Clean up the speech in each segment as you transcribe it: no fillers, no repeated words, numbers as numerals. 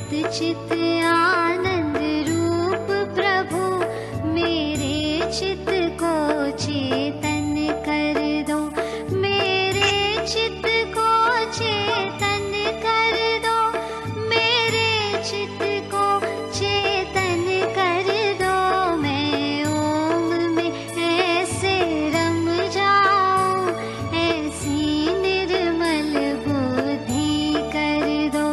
चित आनंद रूप प्रभु, मेरे चित को चेतन कर दो, मेरे चित को चेतन कर दो, मेरे चित को चेतन कर दो। मैं ओम में ऐसे रम जाऊं, ऐसी निर्मल बुद्धि कर दो।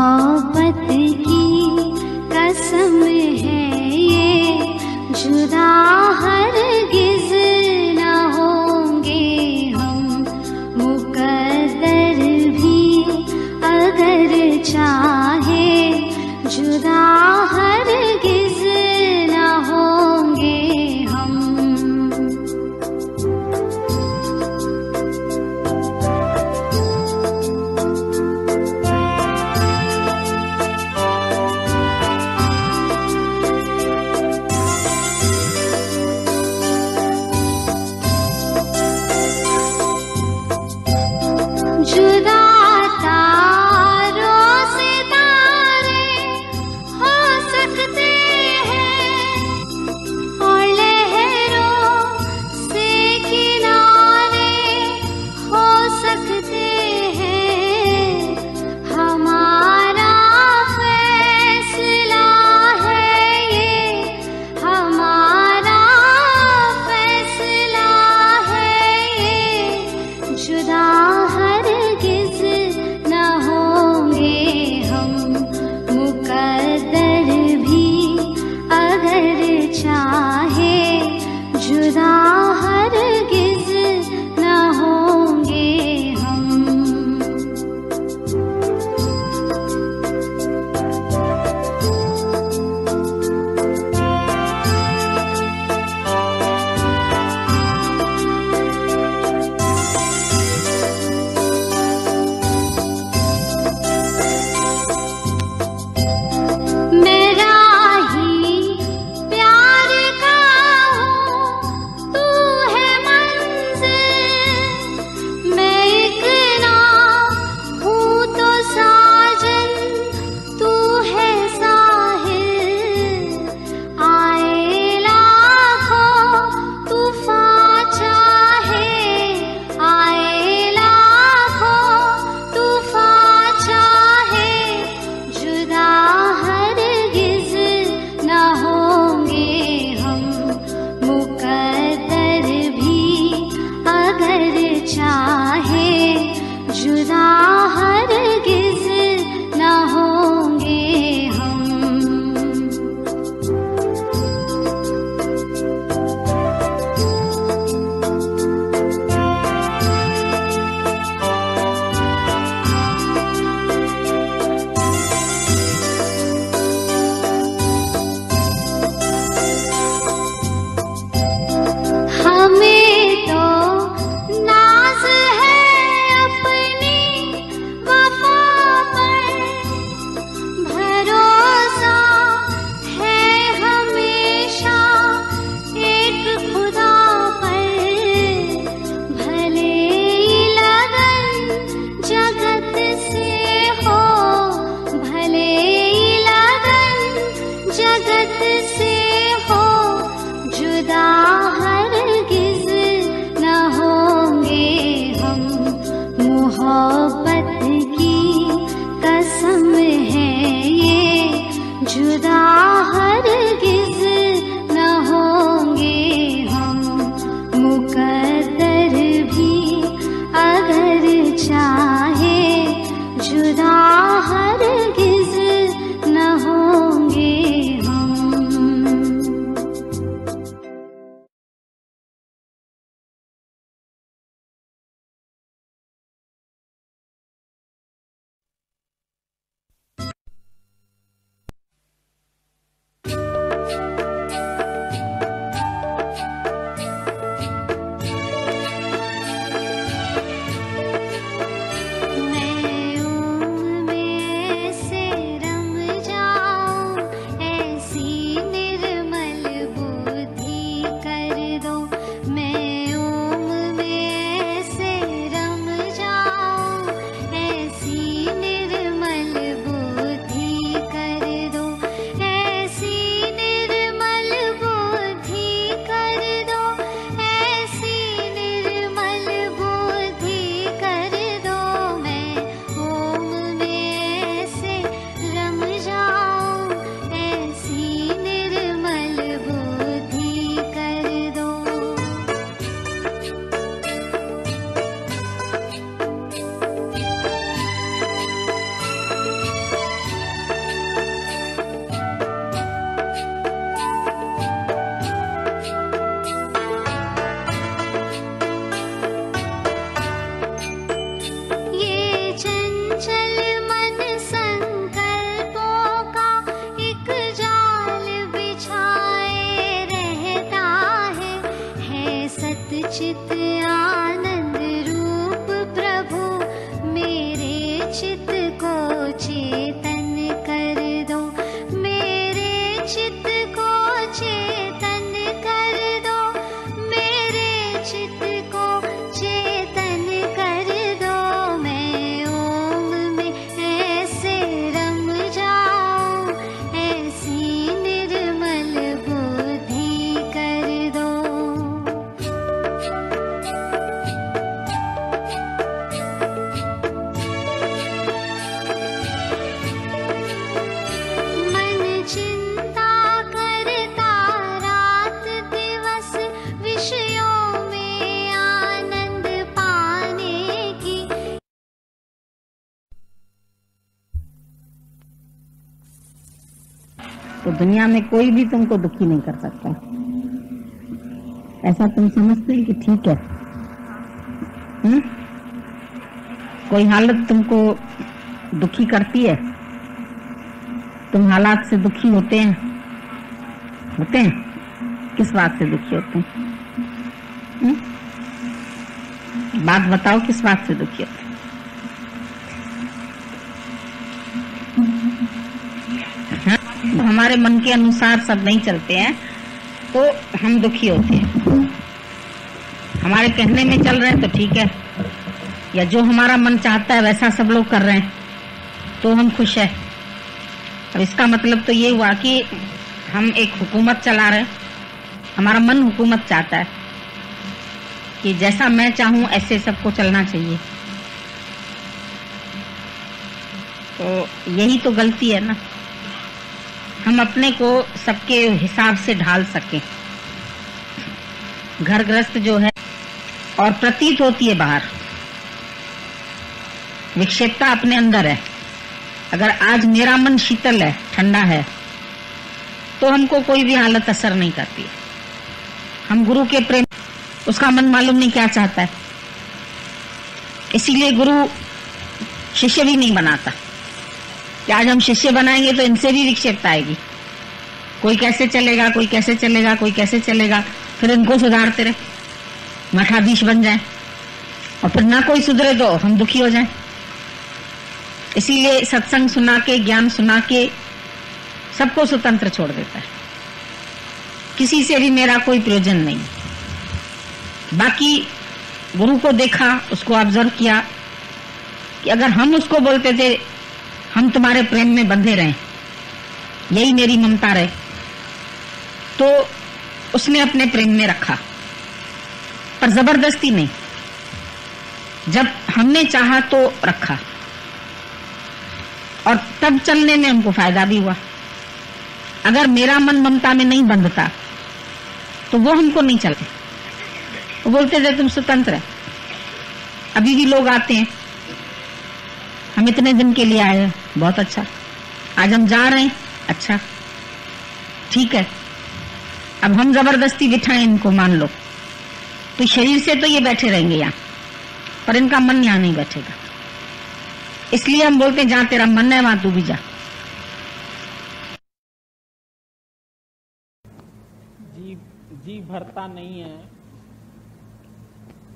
मोहब्बत की कसम है ये, जुदा हरगिज़ न होंगे हम, मुकद्दर भी अगर चाहे जुदा हरगिज़ न होंगे हम। जुदा तारों से तारे हो सकते हैं, और लहरों से किनारे हो सकते हैं। हमारा फैसला है ये, हमारा फैसला है ये, जुदा हरगिज़ न होंगे हम, मुकद्दर भी अगर चाहे जुदा हरगिज़ न होंगे हम। मेरा ही प्यार का हूँ, तू है मंज़िल, मैं एक नाव हूँ तो साजन, तू है साहिल। आए लाखों तूफ़ान चाहे, आए लाखों तूफ़ान चाहे, जुदा हरगिज़ न होंगे हम, मुकद्दर भी अगर चाहे जुदा हरगिज़ न होंगे हम। हमें तो नाज है अपनी वफा पर, भरोसा है हमेशा एक खुदा पर। भले ही लगन जगत से हो, भले ही लगन जगत से हो, जुदा हरगिज़ न होंगे हम, मोहब्बत की कसम है ये, जुदा हरगिज़ न होंगे हम, मुकद्दर भी अगर चाहे जुदा हरगिज़ न होंगे हम। तो दुनिया में कोई भी तुमको दुखी नहीं कर सकता। ऐसा तुम समझते हैं कि ठीक है? कोई हालत तुमको दुखी करती है? तुम हालात से दुखी होते हैं? किस बात से दुखी होते हैं? बात बताओ, किस बात से दुखी होते हैं? तो हमारे मन के अनुसार सब नहीं चलते हैं तो हम दुखी होते हैं। हमारे कहने में चल रहे हैं तो ठीक है, या जो हमारा मन चाहता है वैसा सब लोग कर रहे हैं तो हम खुश है। अब इसका मतलब तो ये हुआ कि हम एक हुकूमत चला रहे हैं। हमारा मन हुकूमत चाहता है कि जैसा मैं चाहूं ऐसे सबको चलना चाहिए। तो यही तो गलती है ना, हम अपने को सबके हिसाब से ढाल सकें। घर गृहस्थ जो है और प्रतीत होती है बाहर, विक्षेपता अपने अंदर है। अगर आज मेरा मन शीतल है, ठंडा है, तो हमको कोई भी हालत असर नहीं करती है। हम गुरु के प्रेम, उसका मन मालूम नहीं क्या चाहता है, इसीलिए गुरु शिष्य भी नहीं बनाता कि आज हम शिष्य बनाएंगे तो इनसे भी विक्षेपता आएगी। कोई कैसे चलेगा, कोई कैसे चलेगा, कोई कैसे चलेगा, फिर इनको सुधारते रहे, मठाधीश बन जाए, और फिर ना कोई सुधरे तो हम दुखी हो जाएं। इसीलिए सत्संग सुना के, ज्ञान सुना के सबको स्वतंत्र छोड़ देता है। किसी से भी मेरा कोई प्रयोजन नहीं। बाकी गुरु को देखा, उसको ऑब्जर्व किया कि अगर हम उसको बोलते थे हम तुम्हारे प्रेम में बंधे रहें, यही मेरी ममता रहे, तो उसने अपने प्रेम में रखा, पर जबरदस्ती नहीं। जब हमने चाहा तो रखा, और तब चलने में हमको फायदा भी हुआ। अगर मेरा मन ममता में नहीं बंधता तो वो हमको नहीं चलते। वो बोलते थे तुम स्वतंत्र है। अभी भी लोग आते हैं, हम इतने दिन के लिए आए हैं, बहुत अच्छा, आज हम जा रहे हैं, अच्छा ठीक है। अब हम जबरदस्ती बिठाएं इनको, मान लो, तो शरीर से तो ये बैठे रहेंगे यहाँ, पर इनका मन यहाँ नहीं बैठेगा। इसलिए हम बोलते हैं जहां तेरा मन है वहां तू भी जा। जी भरता नहीं है,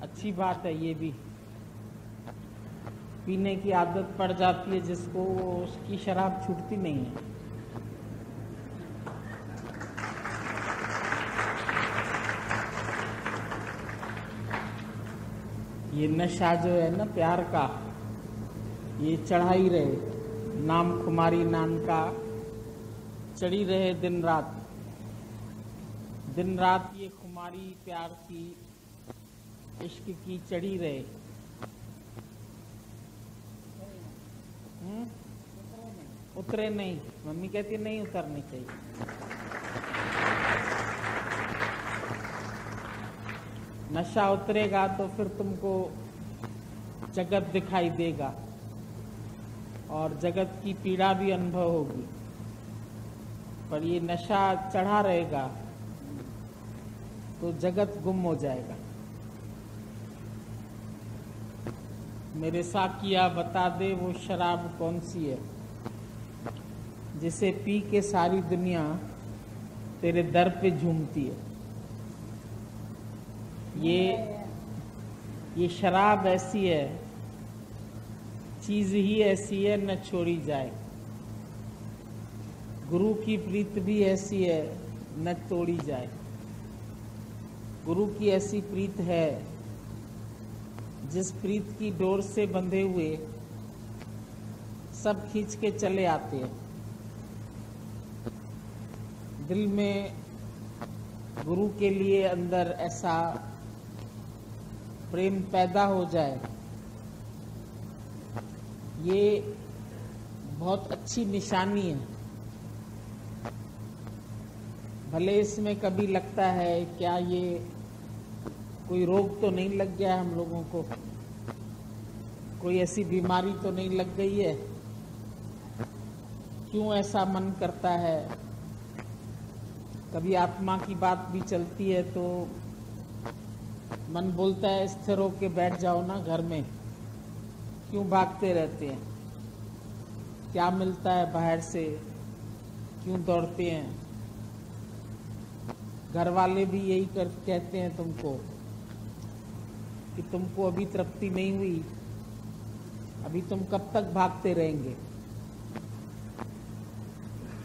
अच्छी बात है। ये भी पीने की आदत पड़ जाती है जिसको, उसकी शराब छूटती नहीं है। ये नशा जो है ना प्यार का, ये चढ़ा ही रहे, नाम कुमारी नाम का चढ़ी रहे दिन रात। दिन रात ये खुमारी प्यार की, इश्क की चढ़ी रहे। उतरे नहीं, मम्मी कहती नहीं उतरनी चाहिए। नशा उतरेगा तो फिर तुमको जगत दिखाई देगा और जगत की पीड़ा भी अनुभव होगी। पर ये नशा चढ़ा रहेगा तो जगत गुम हो जाएगा। मेरे साकिया बता दे वो शराब कौन सी है जिसे पी के सारी दुनिया तेरे दर पे झूमती है। ये शराब ऐसी है, चीज ही ऐसी है न छोड़ी जाए। गुरु की प्रीत भी ऐसी है न तोड़ी जाए। गुरु की ऐसी प्रीत है जिस प्रीत की डोर से बंधे हुए सब खींच के चले आते हैं। दिल में गुरु के लिए अंदर ऐसा प्रेम पैदा हो जाए, ये बहुत अच्छी निशानी है। भले इसमें कभी लगता है क्या ये कोई रोग तो नहीं लग गया है हम लोगों को, कोई ऐसी बीमारी तो नहीं लग गई है, क्यों ऐसा मन करता है कभी आत्मा की बात भी चलती है तो मन बोलता है स्थिर होके बैठ जाओ ना घर में, क्यों भागते रहते हैं, क्या मिलता है बाहर से, क्यों दौड़ते हैं। घर वाले भी यही कहते हैं तुमको कि तुमको अभी तृप्ति नहीं हुई, अभी तुम कब तक भागते रहेंगे।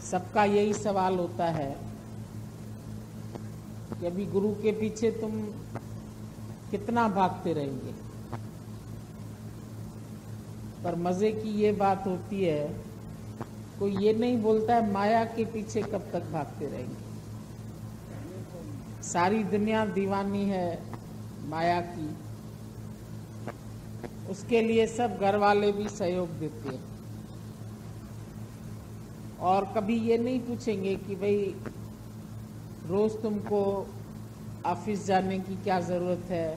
सबका यही सवाल होता है कि अभी गुरु के पीछे तुम कितना भागते रहेंगे। पर मजे की ये बात होती है, कोई ये नहीं बोलता है माया के पीछे कब तक भागते रहेंगे। सारी दुनिया दीवानी है माया की, उसके लिए सब घर वाले भी सहयोग देते हैं। और कभी ये नहीं पूछेंगे कि भाई रोज तुमको ऑफिस जाने की क्या जरूरत है,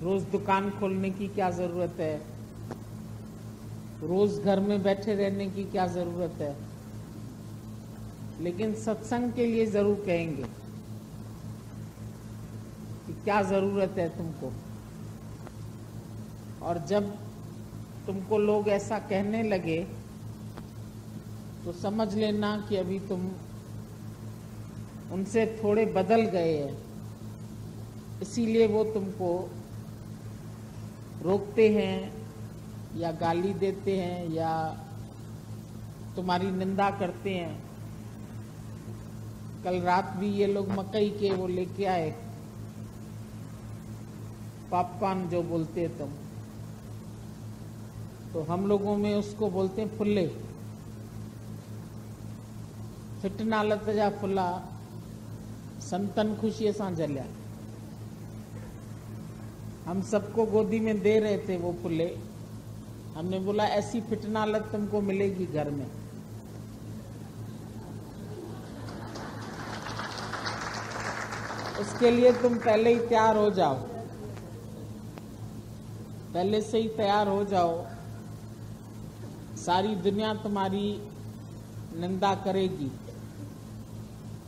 रोज दुकान खोलने की क्या जरूरत है, रोज घर में बैठे रहने की क्या जरूरत है। लेकिन सत्संग के लिए जरूर कहेंगे कि क्या जरूरत है तुमको। और जब तुमको लोग ऐसा कहने लगे तो समझ लेना कि अभी तुम उनसे थोड़े बदल गए हैं, इसीलिए वो तुमको रोकते हैं या गाली देते हैं या तुम्हारी निंदा करते हैं। कल रात भी ये लोग मकई के वो लेके आए पॉपकॉर्न जो बोलते हैं तुम, तो हम लोगों में उसको बोलते हैं फुल्ले। फिट नालत जा फुला संतन खुशी सां जलिया। हम सबको गोदी में दे रहे थे वो फुल्ले। हमने बोला ऐसी फिटनालत तुमको मिलेगी घर में। उसके लिए तुम पहले ही तैयार हो जाओ, पहले से ही तैयार हो जाओ। सारी दुनिया तुम्हारी निंदा करेगी।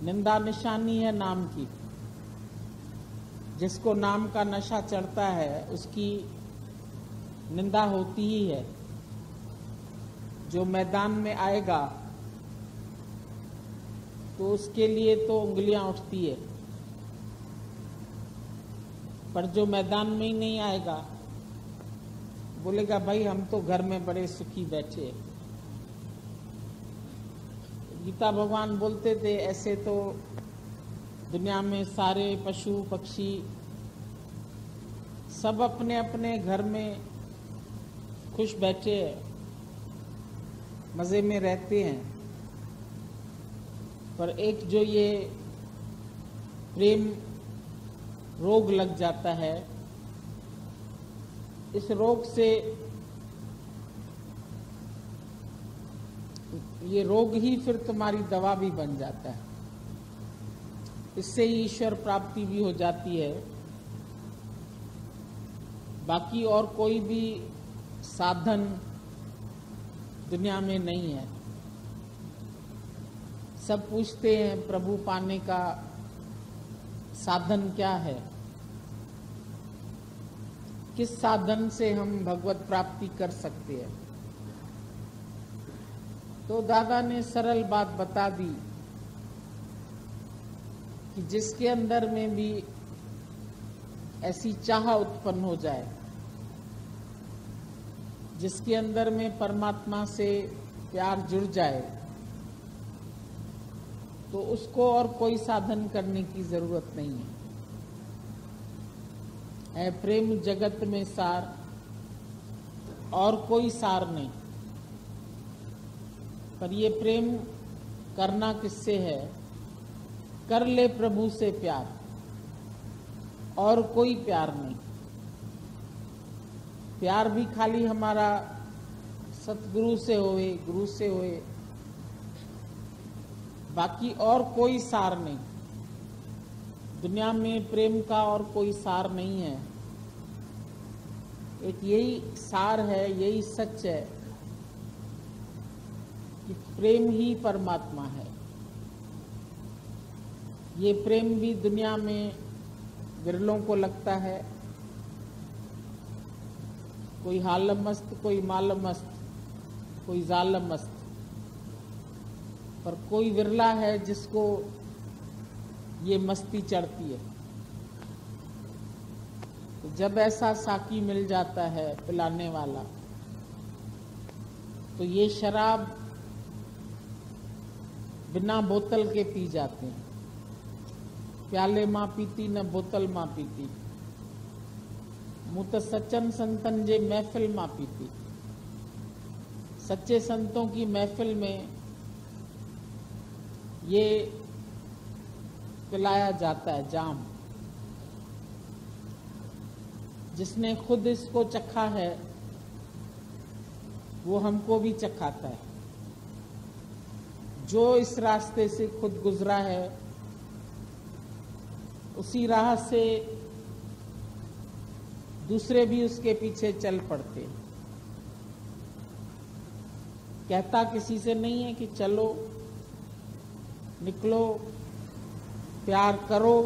निंदा निशानी है नाम की। जिसको नाम का नशा चढ़ता है उसकी निंदा होती ही है। जो मैदान में आएगा तो उसके लिए तो उंगलियां उठती है, पर जो मैदान में ही नहीं आएगा बोलेगा भाई हम तो घर में बड़े सुखी बैठे। गीता भगवान बोलते थे ऐसे तो दुनिया में सारे पशु पक्षी सब अपने अपने घर में खुश बैठे मजे में रहते हैं, पर एक जो ये प्रेम रोग लग जाता है, इस रोग से ये रोग ही फिर तुम्हारी दवा भी बन जाता है। इससे ही ईश्वर प्राप्ति भी हो जाती है। बाकी और कोई भी साधन दुनिया में नहीं है। सब पूछते हैं प्रभु पाने का साधन क्या है, किस साधन से हम भगवत प्राप्ति कर सकते हैं। तो दादा ने सरल बात बता दी कि जिसके अंदर में भी ऐसी चाह उत्पन्न हो जाए, जिसके अंदर में परमात्मा से प्यार जुड़ जाए, तो उसको और कोई साधन करने की जरूरत नहीं है। प्रेम जगत में सार, और कोई सार नहीं। पर ये प्रेम करना किससे है? कर ले प्रभु से प्यार, और कोई प्यार नहीं। प्यार भी खाली हमारा सतगुरु से होए, गुरु से होए, बाकी और कोई सार नहीं। दुनिया में प्रेम का और कोई सार नहीं है। एक यही सार है, यही सच है कि प्रेम ही परमात्मा है। ये प्रेम भी दुनिया में विरलों को लगता है। कोई हाल मस्त, कोई माल मस्त, कोई जाल मस्त, पर कोई विरला है जिसको ये मस्ती चढ़ती है। तो जब ऐसा साकी मिल जाता है पिलाने वाला, तो ये शराब बिना बोतल के पी जाते हैं। प्याले मां पीती न बोतल मां पीती, मुँह तो सच्चन संतन जे महफिल मां पीती। सच्चे संतों की महफिल में ये पिलाया जाता है जाम। जिसने खुद इसको चखा है वो हमको भी चखाता है। जो इस रास्ते से खुद गुजरा है उसी राह से दूसरे भी उसके पीछे चल पड़ते। कहता किसी से नहीं है कि चलो निकलो प्यार करो,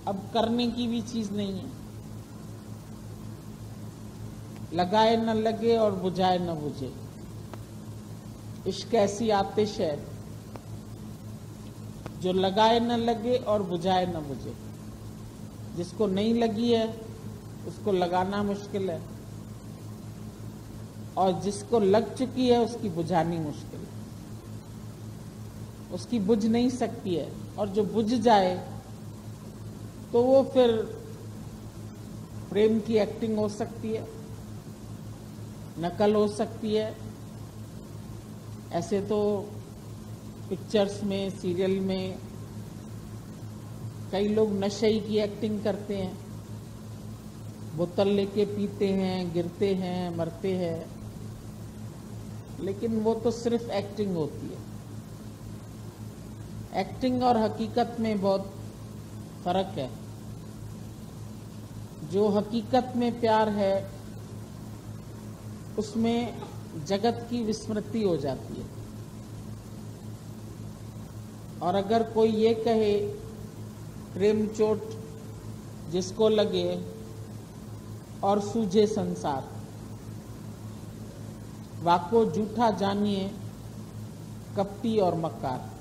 अब करने की भी चीज नहीं है। लगाए न लगे और बुझाए न बुझे। इश्क ऐसी आतिश है जो लगाए न लगे और बुझाए न बुझे। जिसको नहीं लगी है उसको लगाना मुश्किल है, और जिसको लग चुकी है उसकी बुझानी मुश्किल है। उसकी बुझ नहीं सकती है, और जो बुझ जाए तो वो फिर प्रेम की एक्टिंग हो सकती है, नकल हो सकती है। ऐसे तो पिक्चर्स में, सीरियल में कई लोग नशे की एक्टिंग करते हैं, बोतल लेके पीते हैं, गिरते हैं, मरते हैं, लेकिन वो तो सिर्फ एक्टिंग होती है। एक्टिंग और हकीकत में बहुत फर्क है। जो हकीकत में प्यार है उसमें जगत की विस्मृति हो जाती है। और अगर कोई ये कहे प्रेम चोट जिसको लगे और सूझे संसार, वाको झूठा जानिए कपटी और मक्कार।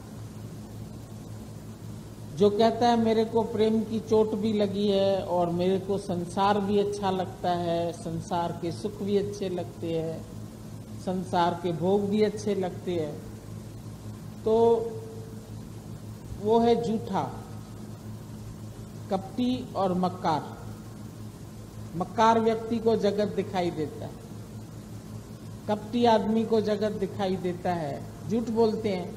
जो कहता है मेरे को प्रेम की चोट भी लगी है और मेरे को संसार भी अच्छा लगता है, संसार के सुख भी अच्छे लगते हैं, संसार के भोग भी अच्छे लगते हैं, तो वो है झूठा, कपटी और मक्कार। मक्कार व्यक्ति को जगत दिखाई देता है, कपटी आदमी को जगत दिखाई देता है। झूठ बोलते हैं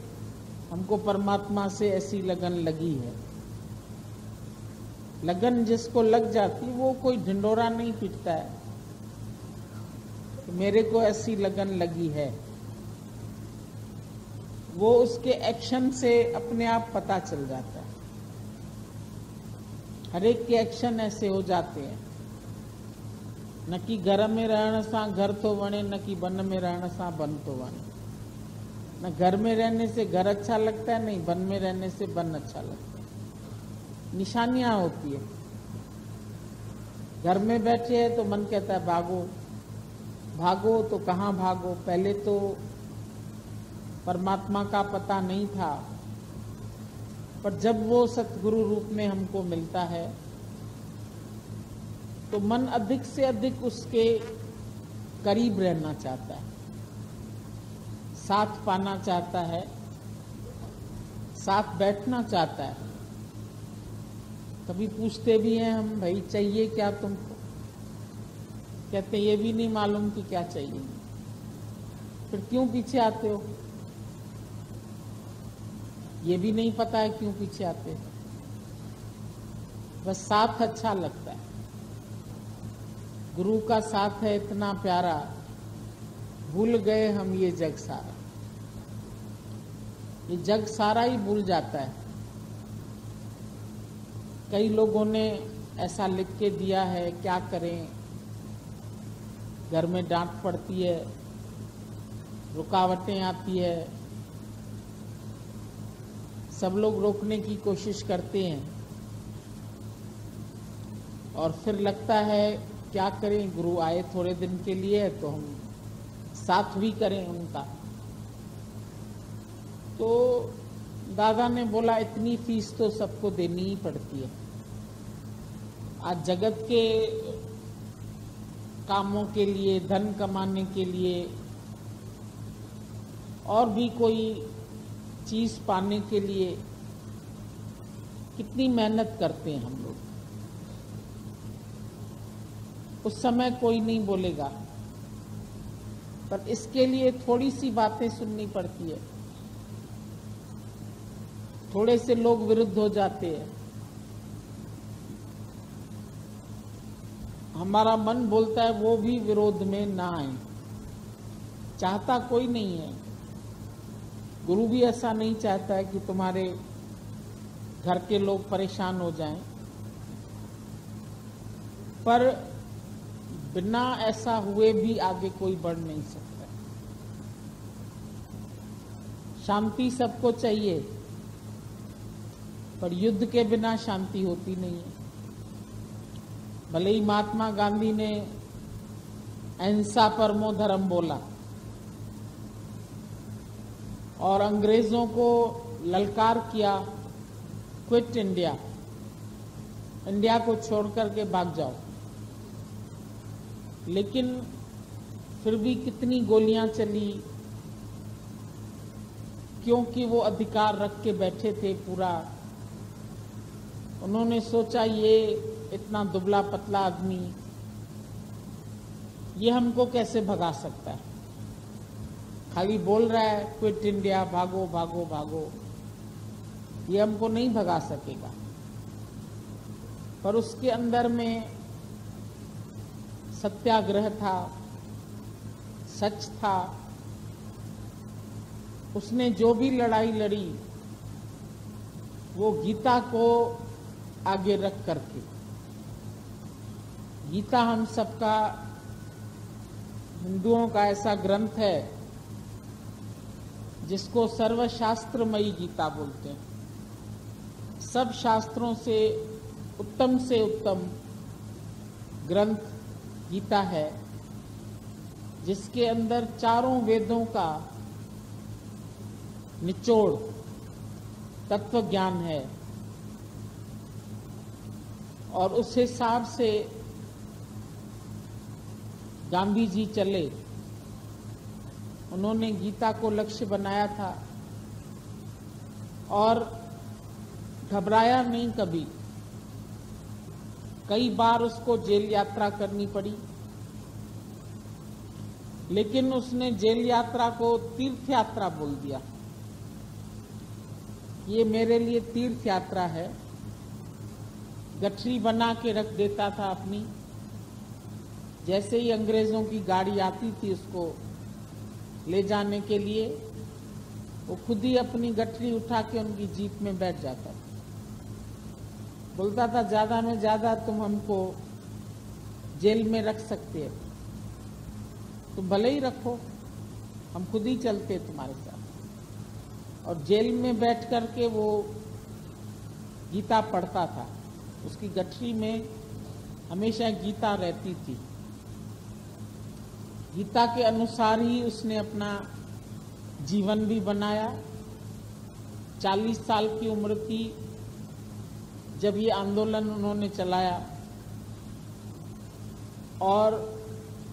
हमको परमात्मा से ऐसी लगन लगी है। लगन जिसको लग जाती वो कोई ढिंडोरा नहीं पीटता है कि मेरे को ऐसी लगन लगी है। वो उसके एक्शन से अपने आप पता चल जाता है। हर एक के एक्शन ऐसे हो जाते हैं, न कि घर में रहने से घर तो बने, न कि वन में रहने से बन तो बने। न घर में रहने से घर अच्छा लगता है, नहीं वन में रहने से वन अच्छा लगता है। निशानियां होती है। घर में बैठे हैं तो मन कहता है भागो भागो, तो कहाँ भागो। पहले तो परमात्मा का पता नहीं था, पर जब वो सतगुरु रूप में हमको मिलता है तो मन अधिक से अधिक उसके करीब रहना चाहता है, साथ पाना चाहता है, साथ बैठना चाहता है। कभी पूछते भी हैं हम, भाई चाहिए क्या तुमको? कहते ये भी नहीं मालूम कि क्या चाहिए। फिर क्यों पीछे आते हो? ये भी नहीं पता है क्यों पीछे आते हो। बस साथ अच्छा लगता है। गुरु का साथ है इतना प्यारा, भूल गए हम ये जग सारा। ये जग सारा ही भूल जाता है। कई लोगों ने ऐसा लिख के दिया है, क्या करें, घर में डांट पड़ती है, रुकावटें आती है, सब लोग रोकने की कोशिश करते हैं और फिर लगता है क्या करें, गुरु आए थोड़े दिन के लिए तो हम साथ भी करें उनका। तो दादा ने बोला इतनी फीस तो सबको देनी ही पड़ती है। आज जगत के कामों के लिए, धन कमाने के लिए और भी कोई चीज पाने के लिए कितनी मेहनत करते हैं हम लोग। उस समय कोई नहीं बोलेगा, पर इसके लिए थोड़ी सी बातें सुननी पड़ती है। थोड़े से लोग विरुद्ध हो जाते हैं। हमारा मन बोलता है वो भी विरोध में ना आए, चाहता कोई नहीं है। गुरु भी ऐसा नहीं चाहता है कि तुम्हारे घर के लोग परेशान हो जाएं, पर बिना ऐसा हुए भी आगे कोई बढ़ नहीं सकता। शांति सबको चाहिए, पर युद्ध के बिना शांति होती नहीं है। भले ही महात्मा गांधी ने अहिंसा परमो धर्म बोला और अंग्रेजों को ललकार किया, क्विट इंडिया, इंडिया को छोड़ करके भाग जाओ, लेकिन फिर भी कितनी गोलियां चली, क्योंकि वो अधिकार रख के बैठे थे पूरा। उन्होंने सोचा ये इतना दुबला पतला आदमी ये हमको कैसे भगा सकता है, खाली बोल रहा है क्विट इंडिया, भागो भागो भागो, ये हमको नहीं भगा सकेगा। पर उसके अंदर में सत्याग्रह था, सच था। उसने जो भी लड़ाई लड़ी वो गीता को आगे रख करके। गीता हम सबका, हिंदुओं का ऐसा ग्रंथ है जिसको सर्वशास्त्रमयी गीता बोलते हैं। सब शास्त्रों से उत्तम ग्रंथ गीता है, जिसके अंदर चारों वेदों का निचोड़ तत्व ज्ञान है। और उस हिसाब से गांधी जी चले। उन्होंने गीता को लक्ष्य बनाया था और घबराया नहीं कभी। कई बार उसको जेल यात्रा करनी पड़ी, लेकिन उसने जेल यात्रा को तीर्थ यात्रा बोल दिया। ये मेरे लिए तीर्थ यात्रा है। गठरी बना के रख देता था अपनी। जैसे ही अंग्रेजों की गाड़ी आती थी उसको ले जाने के लिए, वो खुद ही अपनी गठरी उठा के उनकी जीप में बैठ जाता था। बोलता था ज्यादा में ज्यादा तुम हमको जेल में रख सकते हो, तुम भले ही रखो, हम खुद ही चलते तुम्हारे साथ। और जेल में बैठ करके वो गीता पढ़ता था। उसकी गठरी में हमेशा गीता रहती थी। गीता के अनुसार ही उसने अपना जीवन भी बनाया। 40 साल की उम्र थी जब ये आंदोलन उन्होंने चलाया, और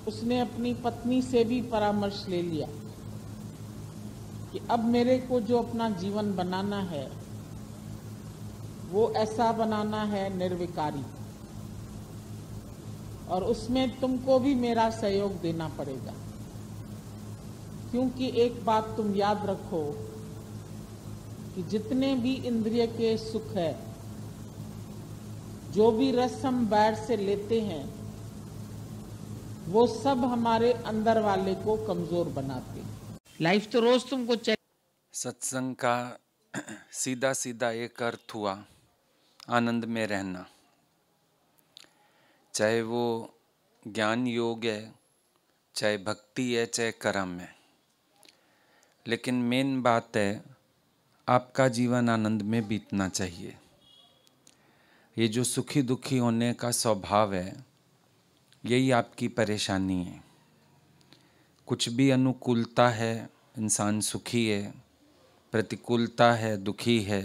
उसने अपनी पत्नी से भी परामर्श ले लिया कि अब मेरे को जो अपना जीवन बनाना है वो ऐसा बनाना है निर्विकारी, और उसमें तुमको भी मेरा सहयोग देना पड़ेगा। क्योंकि एक बात तुम याद रखो कि जितने भी इंद्रिय के सुख है, जो भी रस हम बाहर से लेते हैं, वो सब हमारे अंदर वाले को कमजोर बनाते हैं। लाइफ तो रोज तुमको चाहिए। सत्संग का सीधा सीधा एक अर्थ हुआ आनंद में रहना। चाहे वो ज्ञान योग है, चाहे भक्ति है, चाहे कर्म है, लेकिन मेन बात है आपका जीवन आनंद में बीतना चाहिए। ये जो सुखी दुखी होने का स्वभाव है, यही आपकी परेशानी है। कुछ भी अनुकूलता है इंसान सुखी है, प्रतिकूलता है दुखी है।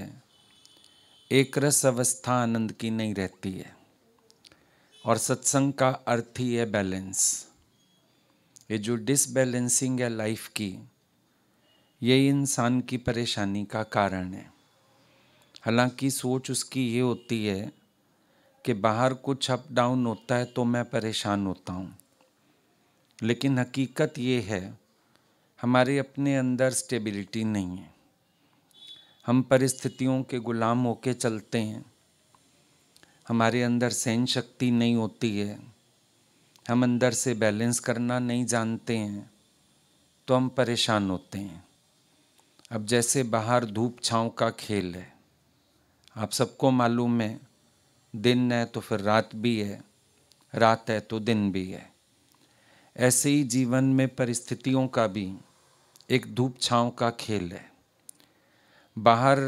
एक रस अवस्था आनंद की नहीं रहती है। और सत्संग का अर्थ ही है बैलेंस। ये जो डिसबैलेंसिंग है लाइफ की, यही इंसान की परेशानी का कारण है। हालांकि सोच उसकी ये होती है कि बाहर कुछ अप डाउन होता है तो मैं परेशान होता हूँ, लेकिन हकीकत ये है हमारे अपने अंदर स्टेबिलिटी नहीं है। हम परिस्थितियों के गुलाम होके चलते हैं, हमारे अंदर सहन शक्ति नहीं होती है, हम अंदर से बैलेंस करना नहीं जानते हैं, तो हम परेशान होते हैं। अब जैसे बाहर धूप छाँव का खेल है, आप सबको मालूम है, दिन है तो फिर रात भी है, रात है तो दिन भी है। ऐसे ही जीवन में परिस्थितियों का भी एक धूप छाँव का खेल है। बाहर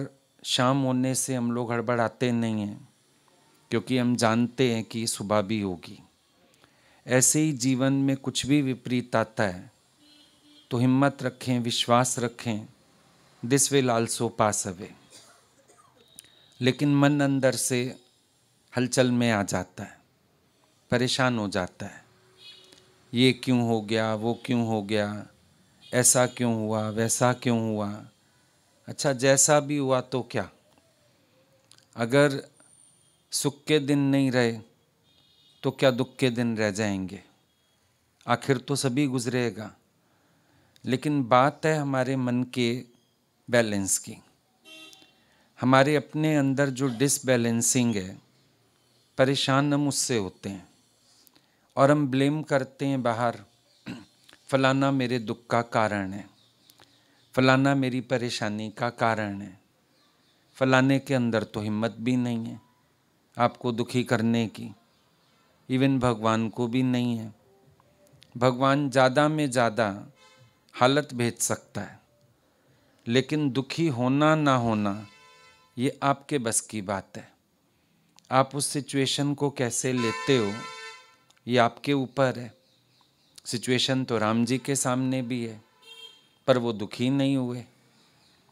शाम होने से हम लोग हड़बड़ाते नहीं हैं, क्योंकि हम जानते हैं कि सुबह भी होगी। ऐसे ही जीवन में कुछ भी विपरीत आता है तो हिम्मत रखें, विश्वास रखें, this will also pass away. लेकिन मन अंदर से हलचल में आ जाता है, परेशान हो जाता है। ये क्यों हो गया, वो क्यों हो गया, ऐसा क्यों हुआ, वैसा क्यों हुआ। अच्छा, जैसा भी हुआ तो क्या, अगर सुख के दिन नहीं रहे तो क्या दुख के दिन रह जाएंगे। आखिर तो सभी गुजरेगा। लेकिन बात है हमारे मन के बैलेंस की। हमारे अपने अंदर जो डिसबैलेंसिंग है, परेशान हम उससे होते हैं और हम ब्लेम करते हैं बाहर, फलाना मेरे दुख का कारण है, फलाना मेरी परेशानी का कारण है, फलाने के अंदर तो हिम्मत भी नहीं है आपको दुखी करने की, इवन भगवान को भी नहीं है। भगवान ज़्यादा में ज़्यादा हालत भेज सकता है, लेकिन दुखी होना ना होना ये आपके बस की बात है। आप उस सिचुएशन को कैसे लेते हो ये आपके ऊपर है। सिचुएशन तो राम जी के सामने भी है, पर वो दुखी नहीं हुए।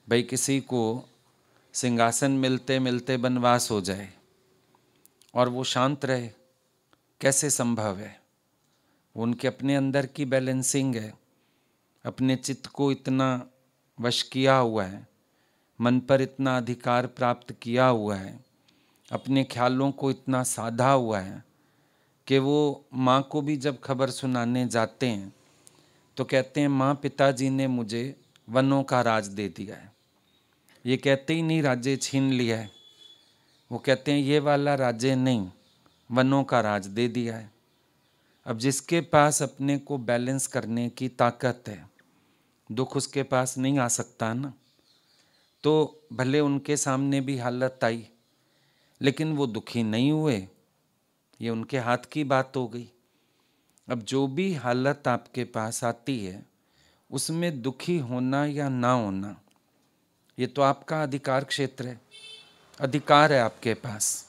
भाई किसी को सिंहासन मिलते मिलते वनवास हो जाए और वो शांत रहे, कैसे संभव है। उनके अपने अंदर की बैलेंसिंग है, अपने चित्त को इतना वश किया हुआ है, मन पर इतना अधिकार प्राप्त किया हुआ है, अपने ख्यालों को इतना साधा हुआ है कि वो माँ को भी जब खबर सुनाने जाते हैं तो कहते हैं माँ, पिताजी ने मुझे वनों का राज दे दिया है। ये कहते ही नहीं राज्य छीन लिया है, वो कहते हैं ये वाला राज्य नहीं, वनों का राज दे दिया है। अब जिसके पास अपने को बैलेंस करने की ताकत है, दुख उसके पास नहीं आ सकता ना। तो भले उनके सामने भी हालत आई, लेकिन वो दुखी नहीं हुए, ये उनके हाथ की बात हो गई। अब जो भी हालत आपके पास आती है, उसमें दुखी होना या ना होना, ये तो आपका अधिकार क्षेत्र है, अधिकार है आपके पास।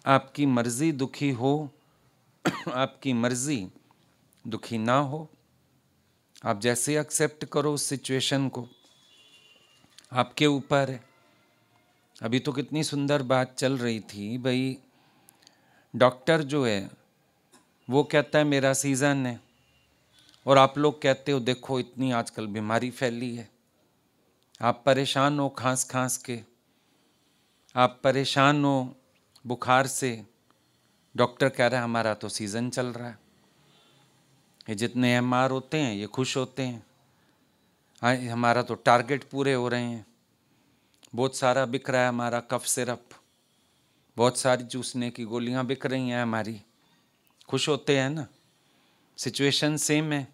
आपकी मर्जी दुखी हो, आपकी मर्जी दुखी ना हो, आप जैसे एक्सेप्ट करो उस सिचुएशन को, आपके ऊपर है। अभी तो कितनी सुंदर बात चल रही थी, भाई डॉक्टर जो है वो कहता है मेरा सीज़न है, और आप लोग कहते हो देखो इतनी आजकल बीमारी फैली है, आप परेशान हो खांस खांस के, आप परेशान हो बुखार से, डॉक्टर कह रहा है हमारा तो सीज़न चल रहा है। ये जितने MR होते हैं ये खुश होते हैं, हाँ हमारा तो टारगेट पूरे हो रहे हैं, बहुत सारा बिक रहा है हमारा कफ सिरप, बहुत सारी चूसने की गोलियां बिक रही हैं हमारी, खुश होते हैं ना। सिचुएशन सेम है।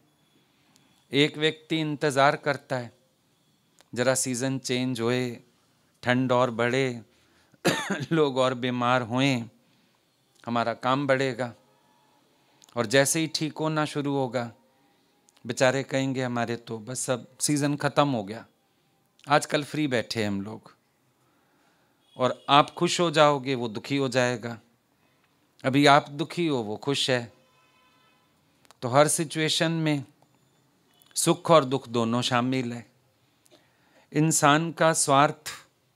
एक व्यक्ति इंतज़ार करता है ज़रा सीज़न चेंज होए, ठंड और बढ़े, लोग और बीमार हुए, हमारा काम बढ़ेगा। और जैसे ही ठीक होना शुरू होगा, बेचारे कहेंगे हमारे तो बस अब सीज़न ख़त्म हो गया, आजकल फ्री बैठे हैं हम लोग, और आप खुश हो जाओगे वो दुखी हो जाएगा, अभी आप दुखी हो वो खुश है। तो हर सिचुएशन में सुख और दुख दोनों शामिल है। इंसान का स्वार्थ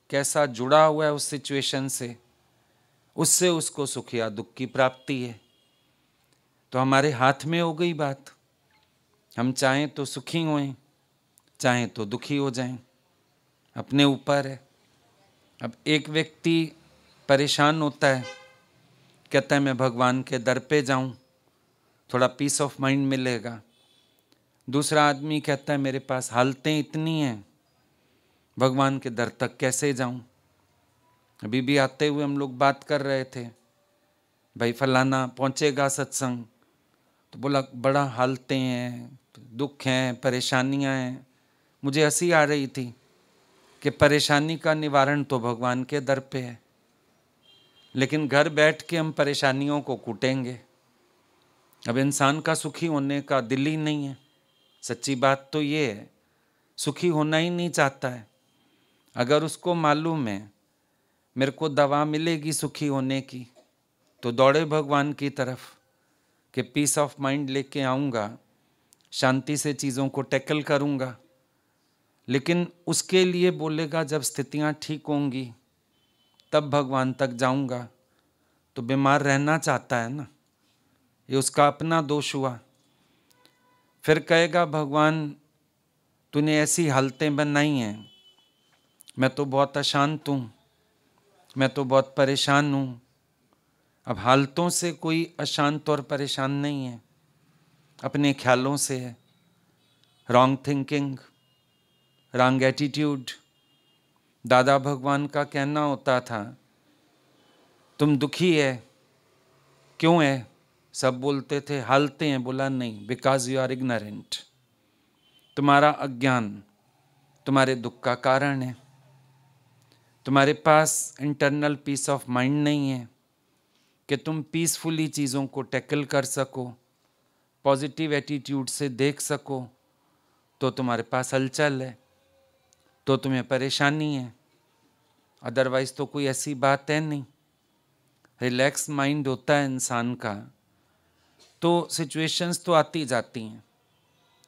कैसा जुड़ा हुआ है उस सिचुएशन से, उससे उसको सुख या दुख की प्राप्ति है। तो हमारे हाथ में हो गई बात, हम चाहें तो सुखी होएं, चाहें तो दुखी हो जाएं, अपने ऊपर है। अब एक व्यक्ति परेशान होता है, कहता है मैं भगवान के दर पे जाऊं, थोड़ा पीस ऑफ माइंड मिलेगा। दूसरा आदमी कहता है मेरे पास हालतें इतनी हैं, भगवान के दर तक कैसे जाऊं। अभी भी आते हुए हम लोग बात कर रहे थे, भाई फलाना पहुंचेगा सत्संग, तो बोला बड़ा हालतें हैं, दुख हैं, परेशानियां हैं। मुझे हंसी आ रही थी कि परेशानी का निवारण तो भगवान के दर पे है, लेकिन घर बैठ के हम परेशानियों को कूटेंगे। अब इंसान का सुखी होने का दिल ही नहीं है। सच्ची बात तो ये है, सुखी होना ही नहीं चाहता है। अगर उसको मालूम है मेरे को दवा मिलेगी सुखी होने की, तो दौड़े भगवान की तरफ कि पीस ऑफ माइंड लेके आऊँगा, शांति से चीज़ों को टैकल करूँगा। लेकिन उसके लिए बोलेगा जब स्थितियाँ ठीक होंगी तब भगवान तक जाऊँगा, तो बीमार रहना चाहता है ना, ये उसका अपना दोष हुआ। फिर कहेगा भगवान तूने ऐसी हालतें बनाई हैं, मैं तो बहुत अशांत हूँ, मैं तो बहुत परेशान हूँ। अब हालतों से कोई अशांत और परेशान नहीं है, अपने ख्यालों से है। Wrong thinking, wrong attitude. दादा भगवान का कहना होता था तुम दुखी है, क्यों है? सब बोलते थे हालते हैं, बोला नहीं, बिकॉज यू आर इग्नोरेंट। तुम्हारा अज्ञान तुम्हारे दुख का कारण है। तुम्हारे पास इंटरनल पीस ऑफ माइंड नहीं है कि तुम पीसफुली चीज़ों को टैकल कर सको, पॉजिटिव एटीट्यूड से देख सको। तो तुम्हारे पास हलचल है, तो तुम्हें परेशानी है, अदरवाइज तो कोई ऐसी बात है नहीं। रिलैक्स माइंड होता है इंसान का, तो सिचुएशंस तो आती जाती हैं,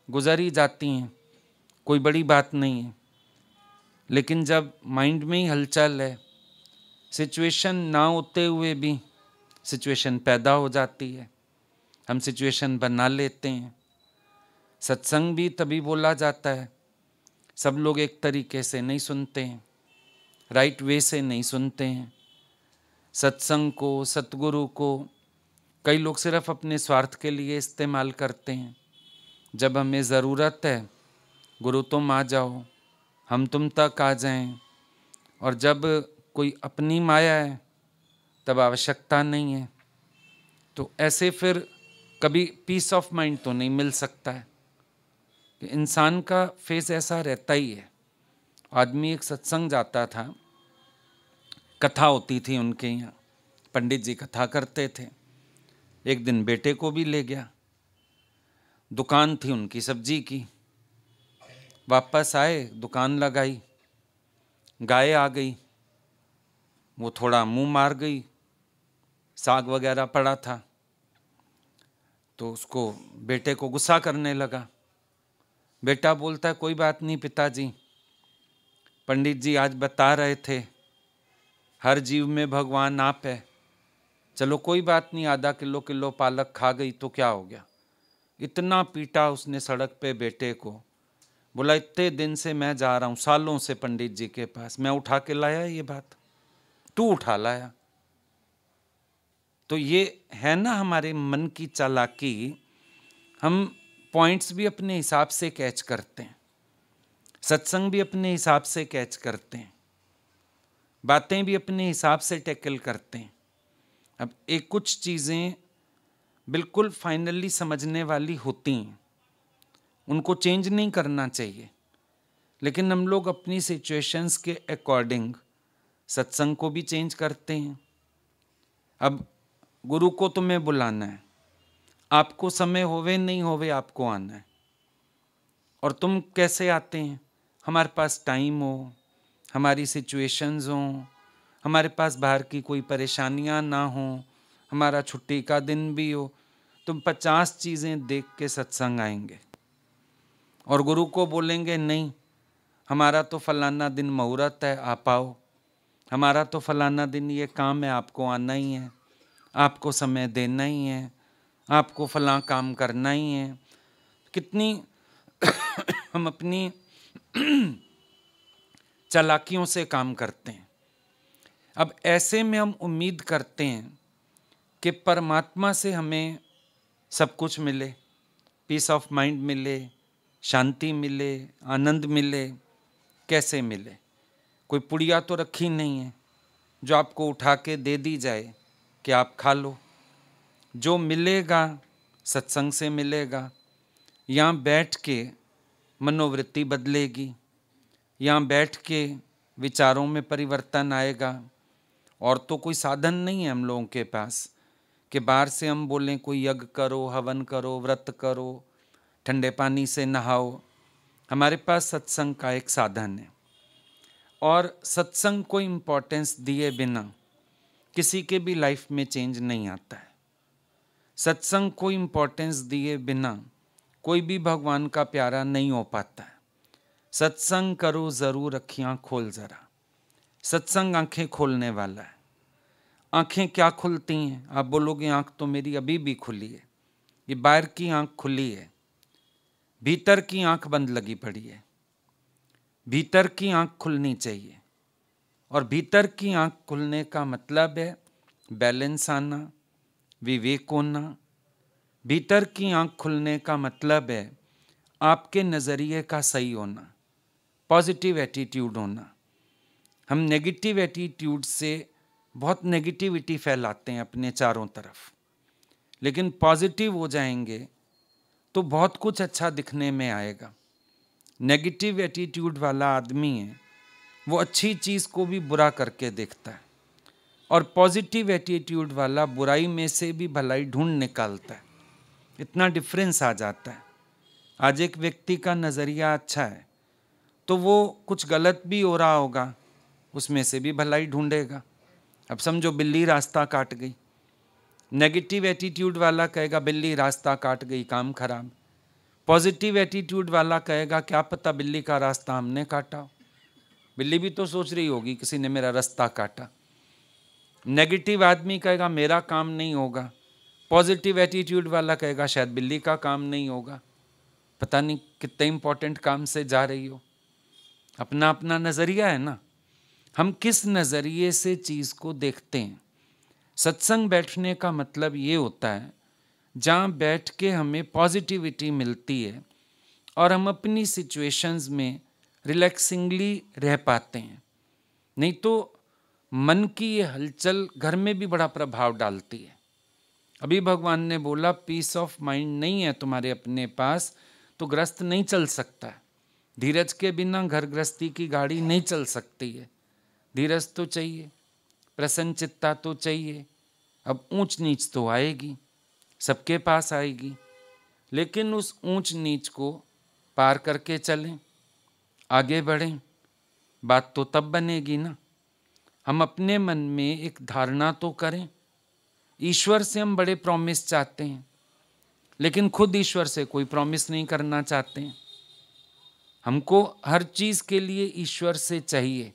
गुजर ही जाती हैं, कोई बड़ी बात नहीं है। लेकिन जब माइंड में ही हलचल है, सिचुएशन ना होते हुए भी सिचुएशन पैदा हो जाती है, हम सिचुएशन बना लेते हैं। सत्संग भी तभी बोला जाता है, सब लोग एक तरीके से नहीं सुनते हैं, राइट वे से नहीं सुनते हैं। सत्संग को, सतगुरु को कई लोग सिर्फ अपने स्वार्थ के लिए इस्तेमाल करते हैं। जब हमें ज़रूरत है, गुरु तुम आ जाओ, हम तुम तक आ जाएं, और जब कोई अपनी माया है तब आवश्यकता नहीं है। तो ऐसे फिर कभी पीस ऑफ माइंड तो नहीं मिल सकता है। कि इंसान का फेस ऐसा रहता ही है। आदमी एक सत्संग जाता था, कथा होती थी उनके यहाँ, पंडित जी कथा करते थे। एक दिन बेटे को भी ले गया, दुकान थी उनकी सब्जी की। वापस आए, दुकान लगाई, गाय आ गई, वो थोड़ा मुंह मार गई, साग वगैरह पड़ा था, तो उसको बेटे को गुस्सा करने लगा। बेटा बोलता है कोई बात नहीं पिताजी, पंडित जी आज बता रहे थे हर जीव में भगवान आप है, चलो कोई बात नहीं, आधा किलो पालक खा गई तो क्या हो गया। इतना पीटा उसने सड़क पे बेटे को। बोला इतने दिन से मैं जा रहा हूँ, सालों से पंडित जी के पास, मैं उठा के लाया ये बात, तू उठा लाया। तो ये है ना हमारे मन की चालाकी, हम पॉइंट्स भी अपने हिसाब से कैच करते हैं, सत्संग भी अपने हिसाब से कैच करते हैं, बातें भी अपने हिसाब से टैकल करते हैं। अब एक कुछ चीज़ें बिल्कुल फाइनली समझने वाली होती हैं, उनको चेंज नहीं करना चाहिए, लेकिन हम लोग अपनी सिचुएशंस के अकॉर्डिंग सत्संग को भी चेंज करते हैं। अब गुरु को तुम्हें बुलाना है, आपको समय होवे नहीं होवे आपको आना है, और तुम कैसे आते हैं? हमारे पास टाइम हो, हमारी सिचुएशंस हों, हमारे पास बाहर की कोई परेशानियां ना हों, हमारा छुट्टी का दिन भी हो, तुम 50 चीज़ें देख के सत्संग आएंगे और गुरु को बोलेंगे नहीं, हमारा तो फलाना दिन मुहूर्त है, आप आओ, हमारा तो फलाना दिन ये काम है, आपको आना ही है, आपको समय देना ही है, आपको फलां काम करना ही है। कितनी हम अपनी चालाकियों से काम करते हैं। अब ऐसे में हम उम्मीद करते हैं कि परमात्मा से हमें सब कुछ मिले, पीस ऑफ माइंड मिले, शांति मिले, आनंद मिले। कैसे मिले? कोई पुड़िया तो रखी नहीं है जो आपको उठा के दे दी जाए कि आप खा लो। जो मिलेगा सत्संग से मिलेगा। यहाँ बैठ के मनोवृत्ति बदलेगी, यहाँ बैठ के विचारों में परिवर्तन आएगा। और तो कोई साधन नहीं है हम लोगों के पास कि बाहर से हम बोलें कोई यज्ञ करो, हवन करो, व्रत करो, ठंडे पानी से नहाओ। हमारे पास सत्संग का एक साधन है और सत्संग को इम्पोर्टेंस दिए बिना किसी के भी लाइफ में चेंज नहीं आता है। सत्संग को इम्पोर्टेंस दिए बिना कोई भी भगवान का प्यारा नहीं हो पाता है। सत्संग करो ज़रूर, अखियाँ खोल ज़रा। सत्संग आंखें खोलने वाला है। आंखें क्या खुलती हैं? आप बोलोगे आंख तो मेरी अभी भी खुली है। ये बाहर की आंख खुली है, भीतर की आंख बंद लगी पड़ी है। भीतर की आंख खुलनी चाहिए और भीतर की आंख खुलने का मतलब है बैलेंस आना, विवेक होना। भीतर की आंख खुलने का मतलब है आपके नज़रिए का सही होना, पॉजिटिव एटीट्यूड होना। हम नेगेटिव एटीट्यूड से बहुत नेगेटिविटी फैलाते हैं अपने चारों तरफ, लेकिन पॉजिटिव हो जाएंगे तो बहुत कुछ अच्छा दिखने में आएगा। नेगेटिव एटीट्यूड वाला आदमी है वो अच्छी चीज़ को भी बुरा करके देखता है और पॉजिटिव एटीट्यूड वाला बुराई में से भी भलाई ढूंढ निकालता है। इतना डिफरेंस आ जाता है। आज एक व्यक्ति का नज़रिया अच्छा है तो वो कुछ गलत भी हो रहा होगा, उसमें से भी भलाई ढूंढेगा। अब समझो बिल्ली रास्ता काट गई, नेगेटिव एटीट्यूड वाला कहेगा बिल्ली रास्ता काट गई, काम खराब। पॉजिटिव एटीट्यूड वाला कहेगा क्या पता बिल्ली का रास्ता हमने काटा हो, बिल्ली भी तो सोच रही होगी किसी ने मेरा रास्ता काटा। नेगेटिव आदमी कहेगा मेरा काम नहीं होगा, पॉजिटिव एटीट्यूड वाला कहेगा शायद बिल्ली का काम नहीं होगा। पता नहीं कितने इंपॉर्टेंट काम से जा रही हो। अपना अपना नज़रिया है ना, हम किस नज़रिए से चीज़ को देखते हैं। सत्संग बैठने का मतलब ये होता है जहाँ बैठ के हमें पॉजिटिविटी मिलती है और हम अपनी सिचुएशंस में रिलैक्सिंगली रह पाते हैं। नहीं तो मन की ये हलचल घर में भी बड़ा प्रभाव डालती है। अभी भगवान ने बोला पीस ऑफ माइंड नहीं है तुम्हारे अपने पास तो गृहस्थ नहीं चल सकता है। धीरज के बिना घर गृहस्थी की गाड़ी नहीं चल सकती है। धीरज तो चाहिए, प्रसन्नचित्ता तो चाहिए। अब ऊंच नीच तो आएगी, सबके पास आएगी, लेकिन उस ऊंच नीच को पार करके चलें, आगे बढ़ें, बात तो तब बनेगी ना। हम अपने मन में एक धारणा तो करें। ईश्वर से हम बड़े प्रॉमिस चाहते हैं, लेकिन खुद ईश्वर से कोई प्रॉमिस नहीं करना चाहते हैं। हमको हर चीज़ के लिए ईश्वर से चाहिए,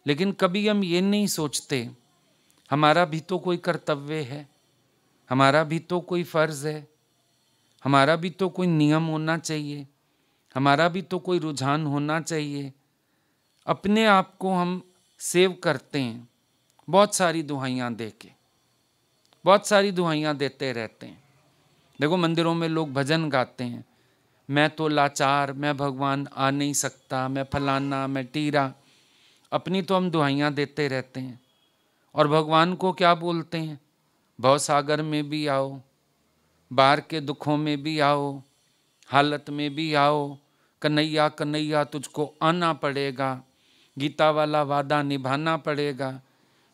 लेकिन कभी हम ये नहीं सोचते हमारा भी तो कोई कर्तव्य है, हमारा भी तो कोई फ़र्ज़ है, हमारा भी तो कोई नियम होना चाहिए, हमारा भी तो कोई रुझान होना चाहिए। अपने आप को हम सेव करते हैं बहुत सारी दुहाइयाँ दे के, बहुत सारी दुहाइयाँ देते रहते हैं। देखो मंदिरों में लोग भजन गाते हैं, मैं तो लाचार, मैं भगवान आ नहीं सकता, मैं फलाना, मैं टीरा। अपनी तो हम दुहाइयाँ देते रहते हैं और भगवान को क्या बोलते हैं? भवसागर में भी आओ, बाहर के दुखों में भी आओ, हालत में भी आओ, कन्हैया कन्हैया तुझको आना पड़ेगा, गीता वाला वादा निभाना पड़ेगा।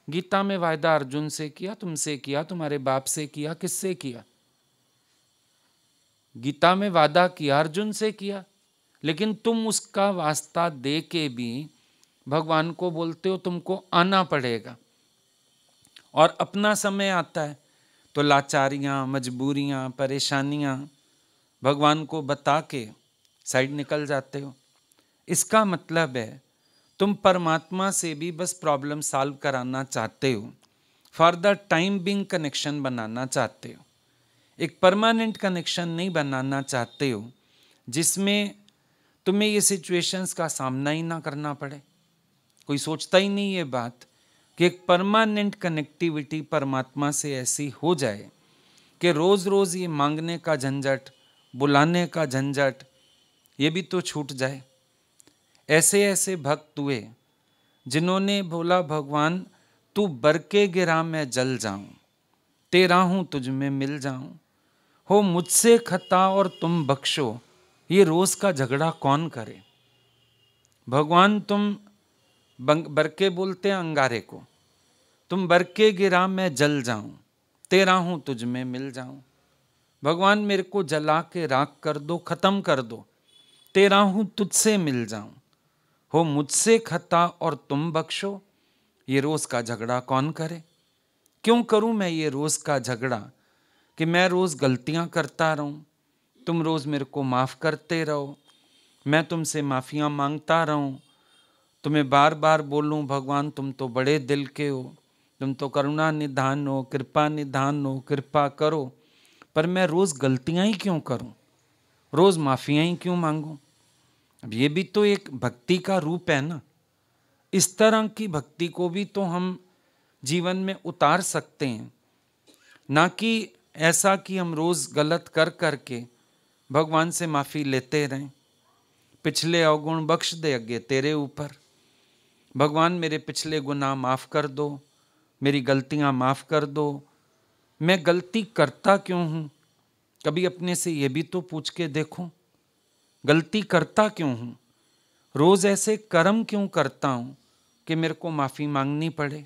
गीता में वायदा अर्जुन से किया, तुमसे किया, तुम्हारे बाप से किया, किससे किया? गीता में वादा किया अर्जुन से किया, लेकिन तुम उसका वास्ता दे के भी भगवान को बोलते हो तुमको आना पड़ेगा। और अपना समय आता है तो लाचारियाँ, मजबूरियाँ, परेशानियाँ भगवान को बता के साइड निकल जाते हो। इसका मतलब है तुम परमात्मा से भी बस प्रॉब्लम सॉल्व कराना चाहते हो, for the time being connection बनाना चाहते हो, एक परमानेंट कनेक्शन नहीं बनाना चाहते हो जिसमें तुम्हें ये सिचुएशंस का सामना ही ना करना पड़े। कोई सोचता ही नहीं ये बात कि एक परमानेंट कनेक्टिविटी परमात्मा से ऐसी हो जाए कि रोज़ रोज़ ये मांगने का झंझट, बुलाने का झंझट, ये भी तो छूट जाए। ऐसे ऐसे भक्त हुए जिन्होंने बोला भगवान तू बरके गिरा मैं जल जाऊं, तेरा हूं तुझ में मिल जाऊं, हो मुझसे खता और तुम बख्शो, ये रोज का झगड़ा कौन करे। भगवान तुम बरके बोलते हैं अंगारे को, तुम बरके गिरा मैं जल जाऊं, तेरा हूं तुझ में मिल जाऊं। भगवान मेरे को जला के राख कर दो, खत्म कर दो, तेरा हूं तुझसे मिल जाऊं, हो मुझसे खता और तुम बख्शो, ये रोज का झगड़ा कौन करे। क्यों करूं मैं ये रोज का झगड़ा कि मैं रोज गलतियां करता रहूं, तुम रोज मेरे को माफ करते रहो, मैं तुमसे माफियां मांगता रहूं, तुम्हें बार बार बोलूं भगवान तुम तो बड़े दिल के हो, तुम तो करुणा निधान हो, कृपा निधान हो, कृपा करो, पर मैं रोज गलतियां ही क्यों करूं, रोज माफियां ही क्यों मांगूं। अब ये भी तो एक भक्ति का रूप है ना। इस तरह की भक्ति को भी तो हम जीवन में उतार सकते हैं, ना कि ऐसा कि हम रोज गलत कर करके भगवान से माफी लेते रहें। पिछले अवगुण बख्श दे अगे तेरे ऊपर, भगवान मेरे पिछले गुनाह माफ कर दो, मेरी गलतियां माफ कर दो। मैं गलती करता क्यों हूं, कभी अपने से ये भी तो पूछ के देखो, गलती करता क्यों हूं, रोज ऐसे कर्म क्यों करता हूं कि मेरे को माफी मांगनी पड़े,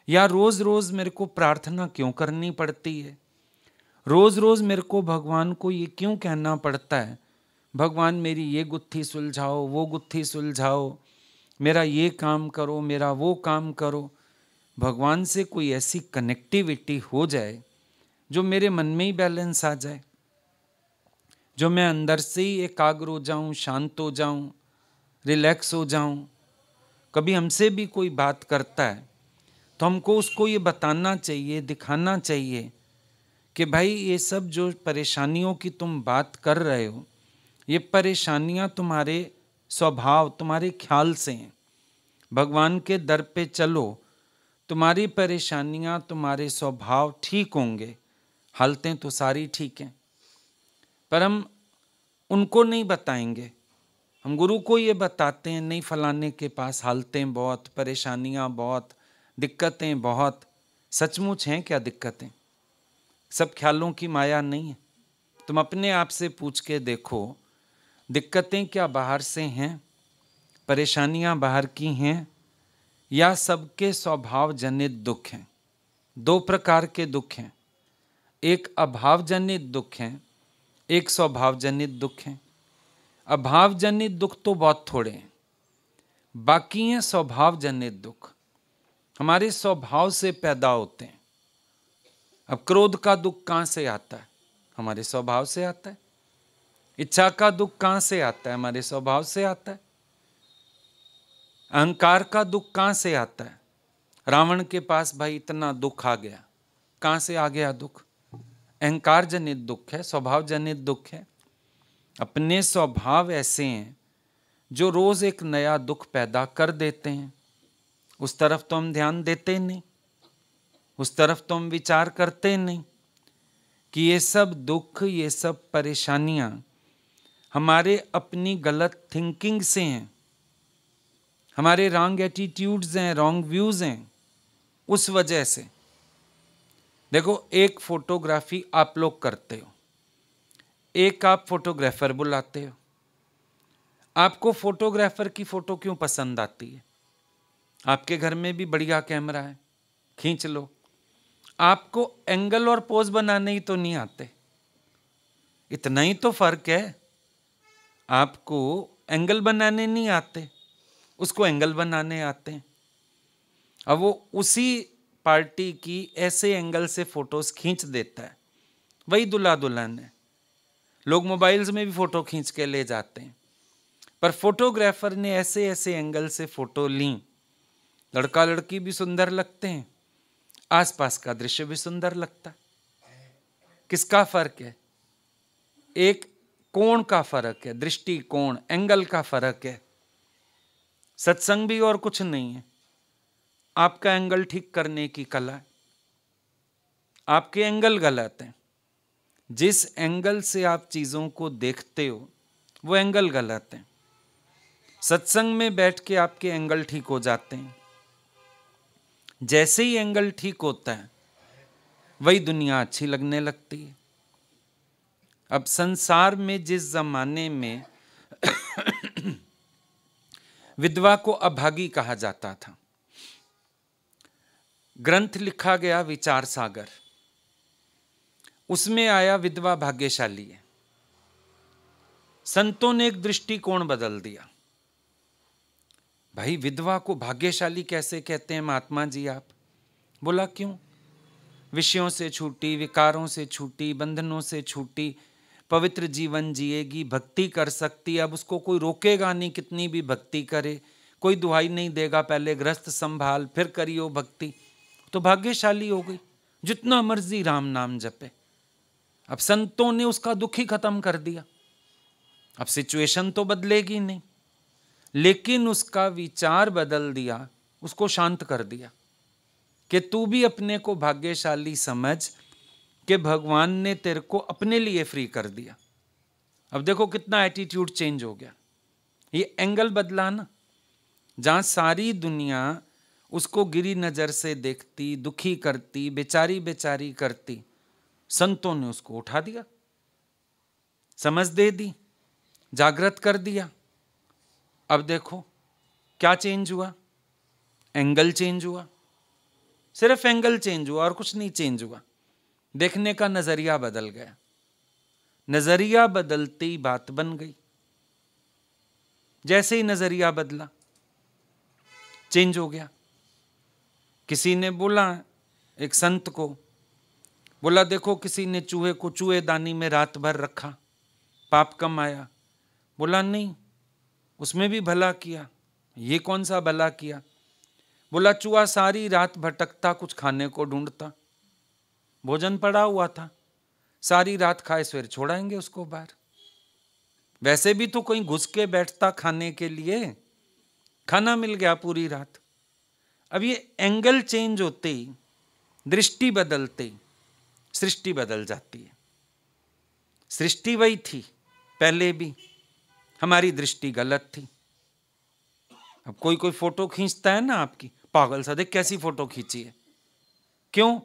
या रोज रोज मेरे को प्रार्थना क्यों करनी पड़ती है, रोज रोज मेरे को भगवान को ये क्यों कहना पड़ता है भगवान मेरी ये गुत्थी सुलझाओ, वो गुत्थी सुलझाओ, मेरा ये काम करो, मेरा वो काम करो। भगवान से कोई ऐसी कनेक्टिविटी हो जाए जो मेरे मन में ही बैलेंस आ जाए, जो मैं अंदर से ही एकाग्र हो जाऊं, शांत हो जाऊं, रिलैक्स हो जाऊं। कभी हमसे भी कोई बात करता है तो हमको उसको ये बताना चाहिए, दिखाना चाहिए कि भाई ये सब जो परेशानियों की तुम बात कर रहे हो, ये परेशानियां तुम्हारे स्वभाव, तुम्हारे ख्याल से हैं। भगवान के दर पे चलो, तुम्हारी परेशानियां, तुम्हारे स्वभाव ठीक होंगे, हालतें तो सारी ठीक हैं, पर हम उनको नहीं बताएंगे। हम गुरु को ये बताते हैं नहीं फलाने के पास हालतें बहुत, परेशानियां बहुत, दिक्कतें बहुत। सचमुच हैं क्या दिक्कतें? सब ख्यालों की माया नहीं है। तुम अपने आप से पूछ के देखो, दिक्कतें क्या बाहर से हैं, परेशानियां बाहर की हैं, या सबके स्वभाव जनित दुख हैं। दो प्रकार के दुख हैं, एक अभाव जनित दुख हैं, एक स्वभाव जनित दुख हैं। अभाव जनित दुख तो बहुत थोड़े हैं, बाकी हैं स्वभाव जनित दुख, हमारे स्वभाव से पैदा होते हैं। अब क्रोध का दुख कहाँ से आता है? हमारे स्वभाव से आता है। इच्छा का दुख कहाँ से आता है? हमारे स्वभाव से आता है। अहंकार का दुख कहाँ से आता है? रावण के पास भाई इतना दुख आ गया, कहाँ से आ गया दुख? अहंकार जनित दुख है, स्वभाव जनित दुख है। अपने स्वभाव ऐसे हैं जो रोज एक नया दुख पैदा कर देते हैं। उस तरफ तो हम ध्यान देते नहीं, उस तरफ तो हम विचार करते नहीं कि ये सब दुख, ये सब परेशानियां हमारे अपनी गलत थिंकिंग से हैं, हमारे रॉन्ग एटीट्यूड्स हैं, रॉन्ग व्यूज हैं। उस वजह से देखो, एक फोटोग्राफी आप लोग करते हो, एक आप फोटोग्राफर बुलाते हो। आपको फोटोग्राफर की फोटो क्यों पसंद आती है? आपके घर में भी बढ़िया कैमरा है, खींच लो। आपको एंगल और पोज बनाने ही तो नहीं आते, इतना ही तो फर्क है। आपको एंगल बनाने नहीं आते, उसको एंगल बनाने आते हैं। अब वो उसी पार्टी की ऐसे एंगल से फोटोज खींच देता है, वही दूल्हा दुल्हन है। लोग मोबाइल्स में भी फोटो खींच के ले जाते हैं, पर फोटोग्राफर ने ऐसे ऐसे एंगल से फोटो ली, लड़का लड़की भी सुंदर लगते हैं, आसपास का दृश्य भी सुंदर लगता है। किसका फर्क है? एक कोण का फर्क है, दृष्टिकोण, एंगल का फर्क है। सत्संग भी और कुछ नहीं है, आपका एंगल ठीक करने की कला है। आपके एंगल गलत हैं, जिस एंगल से आप चीजों को देखते हो वो एंगल गलत है। सत्संग में बैठ के आपके एंगल ठीक हो जाते हैं। जैसे ही एंगल ठीक होता है वही दुनिया अच्छी लगने लगती है। अब संसार में जिस जमाने में विधवा को अभागी कहा जाता था, ग्रंथ लिखा गया विचार सागर, उसमें आया विधवा भाग्यशाली है। संतों ने एक दृष्टिकोण बदल दिया। भाई विधवा को भाग्यशाली कैसे कहते हैं महात्मा जी आप? बोला क्यों? विषयों से छूटी, विकारों से छूटी, बंधनों से छूटी, पवित्र जीवन जिएगी, भक्ति कर सकती। अब उसको कोई रोकेगा नहीं, कितनी भी भक्ति करे, कोई दुहाई नहीं देगा, पहले गृहस्थ संभाल फिर करियो भक्ति, तो भाग्यशाली हो गई, जितना मर्जी राम नाम जपे। अब संतों ने उसका दुख ही खत्म कर दिया। अब सिचुएशन तो बदलेगी नहीं, लेकिन उसका विचार बदल दिया, उसको शांत कर दिया कि तू भी अपने को भाग्यशाली समझ कि भगवान ने तेरे को अपने लिए फ्री कर दिया। अब देखो कितना एटीट्यूड चेंज हो गया। ये एंगल बदला ना। जहां सारी दुनिया उसको गिरी नजर से देखती, दुखी करती, बेचारी बेचारी करती, संतों ने उसको उठा दिया, समझ दे दी, जागृत कर दिया। अब देखो क्या चेंज हुआ? एंगल चेंज हुआ। सिर्फ एंगल चेंज हुआ और कुछ नहीं चेंज हुआ। देखने का नजरिया बदल गया। नजरिया बदलते ही बात बन गई। जैसे ही नजरिया बदला, चेंज हो गया। किसी ने बोला एक संत को, बोला देखो किसी ने चूहे को चूहेदानी में रात भर रखा, पाप कम आया। बोला नहीं, उसमें भी भला किया। ये कौन सा भला किया? बोला चूहा सारी रात भटकता, कुछ खाने को ढूंढता, भोजन पड़ा हुआ था, सारी रात खाए, सवेर छोड़ाएंगे उसको बाहर। वैसे भी तो कोई घुस के बैठता खाने के लिए, खाना मिल गया पूरी रात। अब ये एंगल चेंज होते ही, दृष्टि बदलते ही सृष्टि बदल जाती है। सृष्टि वही थी पहले भी, हमारी दृष्टि गलत थी। अब कोई कोई फोटो खींचता है ना आपकी, पागल सा, देख कैसी फोटो खींची है। क्यों?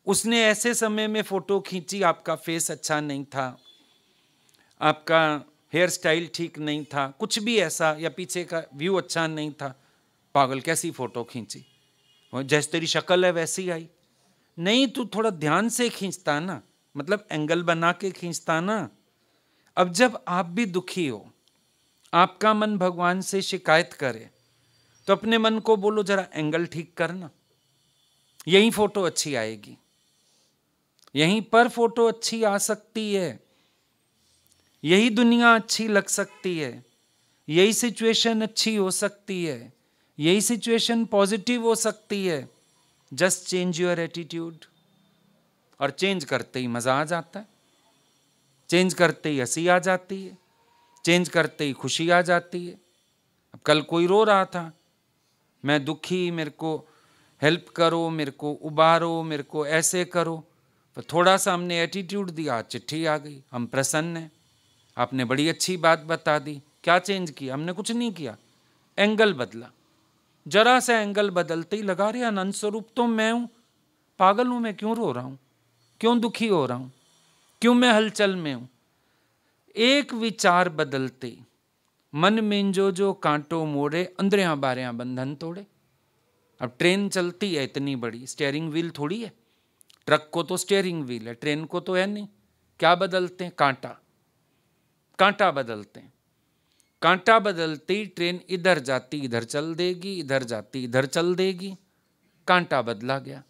उसने ऐसे समय में फोटो खींची, आपका फेस अच्छा नहीं था, आपका हेयर स्टाइल ठीक नहीं था, कुछ भी ऐसा, या पीछे का व्यू अच्छा नहीं था, पागल कैसी फोटो खींची, जैसे तेरी शक्ल है वैसी आई। नहीं, तू थोड़ा ध्यान से खींचता ना, मतलब एंगल बना के खींचता ना। अब जब आप भी दुखी हो, आपका मन भगवान से शिकायत करे, तो अपने मन को बोलो जरा एंगल ठीक करना, यही फोटो अच्छी आएगी, यहीं पर फोटो अच्छी आ सकती है, यही दुनिया अच्छी लग सकती है, यही सिचुएशन अच्छी हो सकती है, यही सिचुएशन पॉजिटिव हो सकती है। Just change your attitude. और चेंज करते ही मजा आ जाता है, चेंज करते ही हंसी आ जाती है, चेंज करते ही खुशी आ जाती है। अब कल कोई रो रहा था, मैं दुखी, मेरे को हेल्प करो, मेरे को उबारो, मेरे को ऐसे करो, तो थोड़ा सा हमने एटीट्यूड दिया, चिट्ठी आ गई, हम प्रसन्न हैं, आपने बड़ी अच्छी बात बता दी। क्या चेंज किया? हमने कुछ नहीं किया, एंगल बदला। जरा सा एंगल बदलते ही लगा रहे अनंत स्वरूप तो मैं हूं, पागल हूं मैं, क्यों रो रहा हूं, क्यों दुखी हो रहा हूं, क्यों मैं हलचल में हूं। एक विचार बदलते मन में जो जो कांटो मोड़े, अंदरिया बारियां बंधन तोड़े। अब ट्रेन चलती है इतनी बड़ी, स्टीयरिंग व्हील थोड़ी है, ट्रक को तो स्टीयरिंग व्हील है, ट्रेन को तो है नहीं। क्या बदलते हैं? कांटा, कांटा बदलते हैं। कांटा बदलते ही ट्रेन इधर जाती इधर चल देगी, इधर जाती इधर चल देगी। कांटा बदला गया।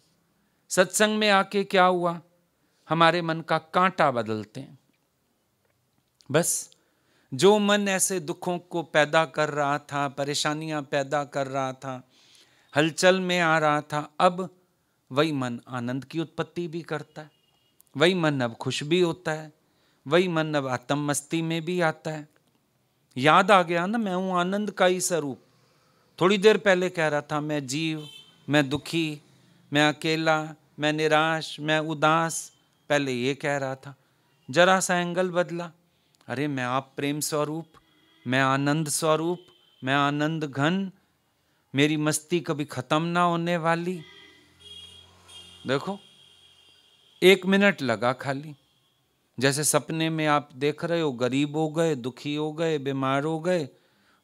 सत्संग में आके क्या हुआ? हमारे मन का कांटा बदलते हैं। बस जो मन ऐसे दुखों को पैदा कर रहा था, परेशानियां पैदा कर रहा था, हलचल में आ रहा था, अब वही मन आनंद की उत्पत्ति भी करता है। वही मन अब खुश भी होता है। वही मन अब आत्म मस्ती में भी आता है। याद आ गया ना, मैं हूं आनंद का ही स्वरूप। थोड़ी देर पहले कह रहा था मैं जीव, मैं दुखी, मैं अकेला, मैं निराश, मैं उदास। पहले ये कह रहा था, जरा सा एंगल बदला, अरे मैं आप प्रेम स्वरूप, मैं आनंद स्वरूप, मैं आनंद घन, मेरी मस्ती कभी खत्म ना होने वाली। देखो 1 मिनट लगा खाली। जैसे सपने में आप देख रहे हो, गरीब हो गए, दुखी हो गए, बीमार हो गए,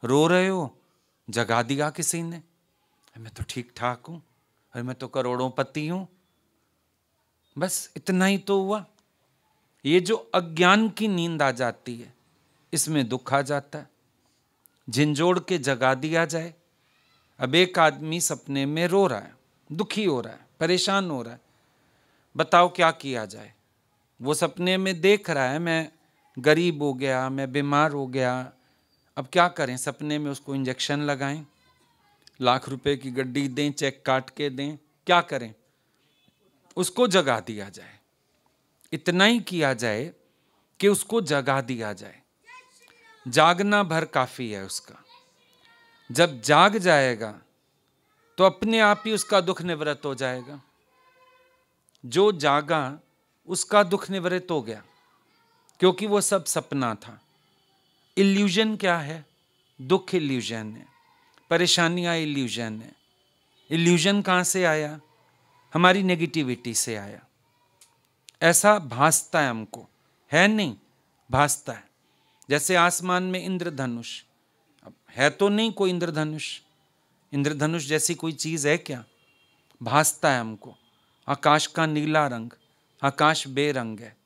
रो रहे हो, जगा दिया किसी ने, मैं तो ठीक ठाक हूं, अरे मैं तो करोड़ोंपति हूं। बस इतना ही तो हुआ। ये जो अज्ञान की नींद आ जाती है, इसमें दुख आ जाता है। झिंझोड़ के जगा दिया जाए। अब एक आदमी सपने में रो रहा है, दुखी हो रहा है, परेशान हो रहा है, बताओ क्या किया जाए? वो सपने में देख रहा है मैं गरीब हो गया, मैं बीमार हो गया। अब क्या करें? सपने में उसको इंजेक्शन लगाएं, लाख रुपए की गड्डी दें, चेक काट के दें, क्या करें? उसको जगा दिया जाए। इतना ही किया जाए कि उसको जगा दिया जाए। जागना भर काफी है उसका। जब जाग जाएगा तो अपने आप ही उसका दुख निवृत्त हो जाएगा। जो जागा उसका दुख निवृत्त हो गया, क्योंकि वो सब सपना था। इल्यूजन क्या है? दुख इल्यूजन है, परेशानियां इल्यूजन है। इल्यूजन कहाँ से आया? हमारी नेगेटिविटी से आया। ऐसा भासता है हमको, है नहीं, भासता है। जैसे आसमान में इंद्रधनुष, अब है तो नहीं कोई इंद्रधनुष, इंद्रधनुष जैसी कोई चीज है क्या? भासता है हमको। आकाश का नीला रंग, आकाश बेरंग है,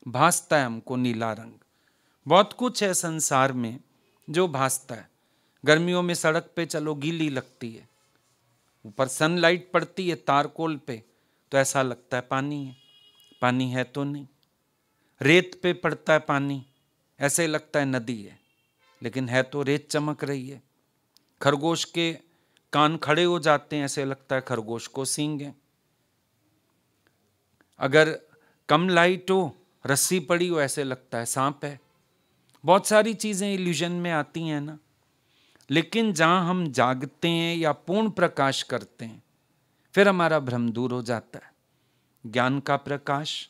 भासता है हमको नीला रंग। बहुत कुछ है संसार में जो भासता है। गर्मियों में सड़क पे चलो, गीली लगती है, ऊपर सनलाइट पड़ती है तारकोल पे तो ऐसा लगता है पानी है, पानी है तो नहीं। रेत पे पड़ता है पानी, ऐसे लगता है नदी है, लेकिन है तो रेत चमक रही है। खरगोश के कान खड़े हो जाते हैं, ऐसे लगता है खरगोश को सींग है। अगर कम लाइट हो, रस्सी पड़ी हो, ऐसे लगता है सांप है। बहुत सारी चीजें इल्यूजन में आती हैं ना। लेकिन जहां हम जागते हैं या पूर्ण प्रकाश करते हैं, फिर हमारा भ्रम दूर हो जाता है। ज्ञान का प्रकाश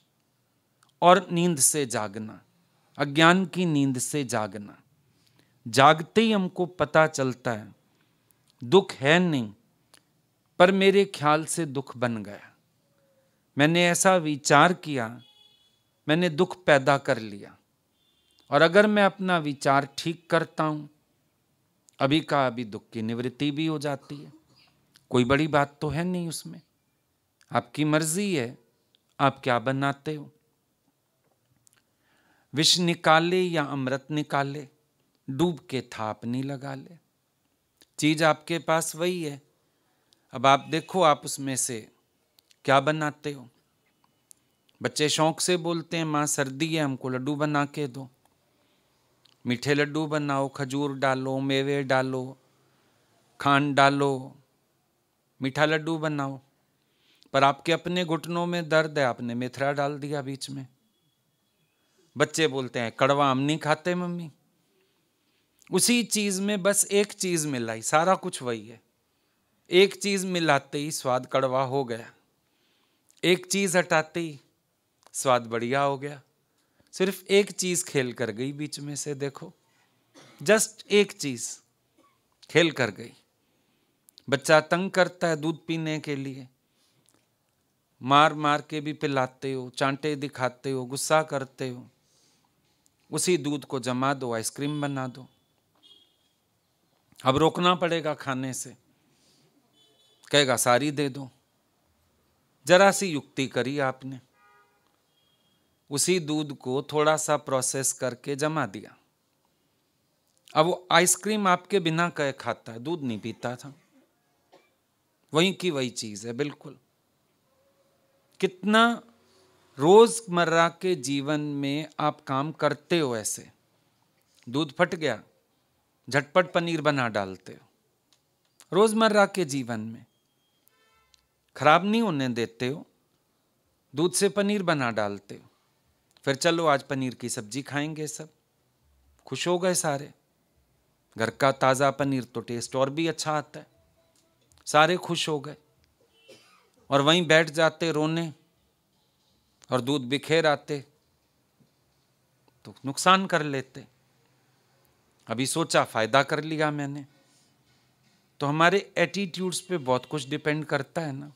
और नींद से जागना, अज्ञान की नींद से जागना। जागते ही हमको पता चलता है दुख है नहीं, पर मेरे ख्याल से दुख बन गया। मैंने ऐसा विचार किया, मैंने दुख पैदा कर लिया। और अगर मैं अपना विचार ठीक करता हूं, अभी का अभी दुख की निवृत्ति भी हो जाती है। कोई बड़ी बात तो है नहीं उसमें। आपकी मर्जी है, आप क्या बनाते हो। विष निकाले या अमृत निकाले, डूब के थाप नहीं लगा ले। चीज आपके पास वही है। अब आप देखो आप उसमें से क्या बनाते हो। बच्चे शौक से बोलते हैं माँ सर्दी है, हमको लड्डू बना के दो। मीठे लड्डू बनाओ, खजूर डालो, मेवे डालो, खांड डालो, मीठा लड्डू बनाओ। पर आपके अपने घुटनों में दर्द है, आपने मेथरा डाल दिया बीच में। बच्चे बोलते हैं कड़वा हम नहीं खाते मम्मी। उसी चीज में बस एक चीज मिलाई, सारा कुछ वही है। एक चीज मिलाते ही स्वाद कड़वा हो गया, एक चीज हटाते ही स्वाद बढ़िया हो गया। सिर्फ एक चीज खेल कर गई बीच में से, देखो, जस्ट एक चीज खेल कर गई। बच्चा तंग करता है दूध पीने के लिए, मार मार के भी पिलाते हो, चांटे दिखाते हो, गुस्सा करते हो। उसी दूध को जमा दो, आइसक्रीम बना दो। अब रोकना पड़ेगा खाने से, कहेगा सारी दे दो। जरा सी युक्ति करी आपने, उसी दूध को थोड़ा सा प्रोसेस करके जमा दिया। अब वो आइसक्रीम आपके बिना कहे खाता है, दूध नहीं पीता था। वही की वही चीज है बिल्कुल। कितना रोजमर्रा के जीवन में आप काम करते हो ऐसे, दूध फट गया झटपट पनीर बना डालते हो, रोजमर्रा के जीवन में खराब नहीं होने देते हो, दूध से पनीर बना डालते हो। फिर चलो आज पनीर की सब्जी खाएंगे, सब खुश हो गए सारे। घर का ताज़ा पनीर तो टेस्ट और भी अच्छा आता है, सारे खुश हो गए। और वहीं बैठ जाते रोने और दूध बिखेर आते तो नुकसान कर लेते। अभी सोचा फायदा कर लिया मैंने। तो हमारे एटीट्यूड्स पे बहुत कुछ डिपेंड करता है ना,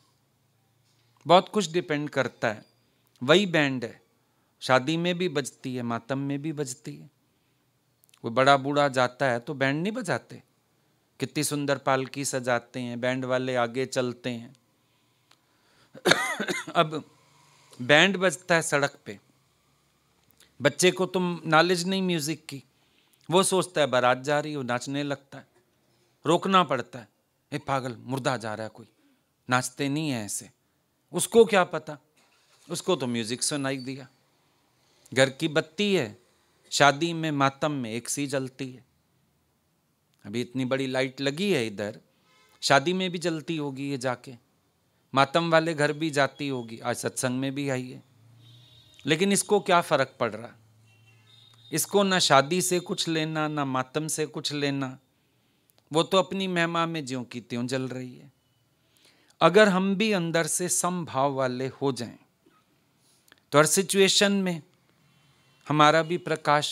बहुत कुछ डिपेंड करता है। वही बैंड है, शादी में भी बजती है, मातम में भी बजती है। कोई बड़ा बूढ़ा जाता है तो बैंड नहीं बजाते, कितनी सुंदर पालकी सजाते हैं, बैंड वाले आगे चलते हैं। अब बैंड बजता है सड़क पे, बच्चे को तुम नॉलेज नहीं म्यूजिक की, वो सोचता है बारात जा रही हो, नाचने लगता है, रोकना पड़ता है। ए पागल, मुर्दा जा रहा है कोई, नाचते नहीं है ऐसे। उसको क्या पता, उसको तो म्यूजिक सुनाई दिया। घर की बत्ती है, शादी में मातम में एक सी जलती है। अभी इतनी बड़ी लाइट लगी है इधर, शादी में भी जलती होगी ये जाके, मातम वाले घर भी जाती होगी, आज सत्संग में भी आई है। लेकिन इसको क्या फर्क पड़ रहा, इसको ना शादी से कुछ लेना ना मातम से कुछ लेना, वो तो अपनी महिमा में ज्यों की त्यों जल रही है। अगर हम भी अंदर से समभाव वाले हो जाएं तो हर सिचुएशन में हमारा भी प्रकाश,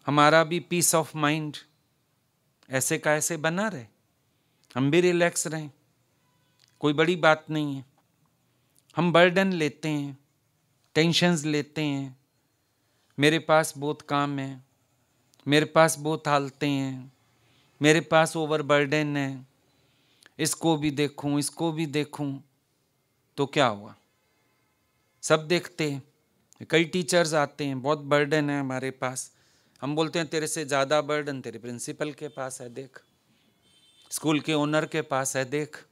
हमारा भी पीस ऑफ माइंड ऐसे का ऐसे बना रहे, हम भी रिलैक्स रहें। कोई बड़ी बात नहीं है। हम बर्डन लेते हैं, टेंशन्स लेते हैं, मेरे पास बहुत काम है, मेरे पास बहुत हालतें हैं, मेरे पास ओवर बर्डन है, इसको भी देखूं इसको भी देखूं। तो क्या हुआ, सब देखते हैं। कई टीचर्स आते हैं, बहुत बर्डन है हमारे पास, हम बोलते हैं तेरे से ज़्यादा बर्डन तेरे प्रिंसिपल के पास है, देख स्कूल के ओनर के पास है, देख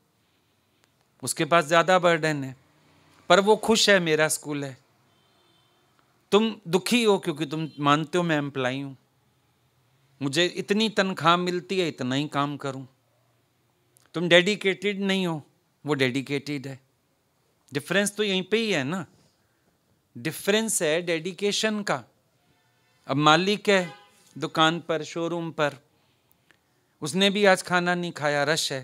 उसके पास ज़्यादा बर्डन है, पर वो खुश है, मेरा स्कूल है। तुम दुखी हो क्योंकि तुम मानते हो मैं एम्प्लॉय हूँ, मुझे इतनी तनख्वाह मिलती है, इतना ही काम करूँ। तुम डेडिकेटेड नहीं हो, वो डेडिकेटेड है। डिफरेंस तो यहीं पे ही है ना, डिफरेंस है डेडिकेशन का। अब मालिक है दुकान पर, शोरूम पर, उसने भी आज खाना नहीं खाया, रश है,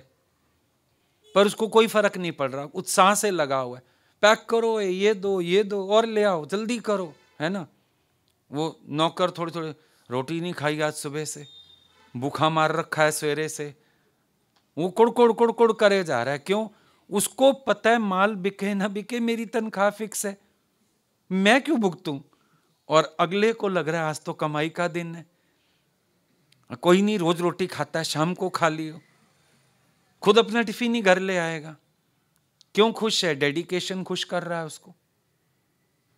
पर उसको कोई फर्क नहीं पड़ रहा, उत्साह से लगा हुआ है, पैक करो ये दो और ले आओ, जल्दी करो, है ना। वो नौकर थोड़ी थोड़ी, रोटी नहीं खाई आज सुबह से, भूखा मार रखा है सवेरे से, वो कुड़ करे जा रहा है। क्यों? उसको पता है माल बिके ना बिके मेरी तनख्वाह फिक्स है, मैं क्यों भुगतूं। और अगले को लग रहा है आज तो कमाई का दिन है, कोई नहीं रोज रोटी खाता है, शाम को खा लियो, खुद अपना टिफिन ही घर ले आएगा। क्यों खुश है? डेडिकेशन खुश कर रहा है उसको।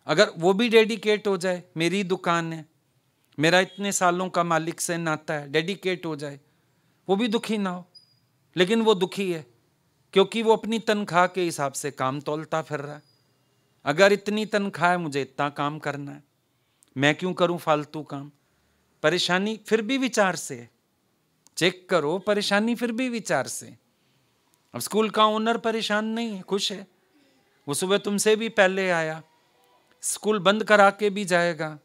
अगर वो भी डेडिकेट हो जाए, मेरी दुकान है, मेरा इतने सालों का मालिक से नाता है, डेडिकेट हो जाए, वो भी दुखी ना हो। लेकिन वो दुखी है क्योंकि वो अपनी तनख्वाह के हिसाब से काम तोलता फिर रहा है। अगर इतनी तनख्वाह है, मुझे इतना काम करना है, मैं क्यों करूं फालतू काम। परेशानी फिर भी विचार से है, चेक करो, परेशानी फिर भी विचार से। अब स्कूल का ओनर परेशान नहीं है, खुश है, वो सुबह तुमसे भी पहले आया, स्कूल बंद करा के भी जाएगा,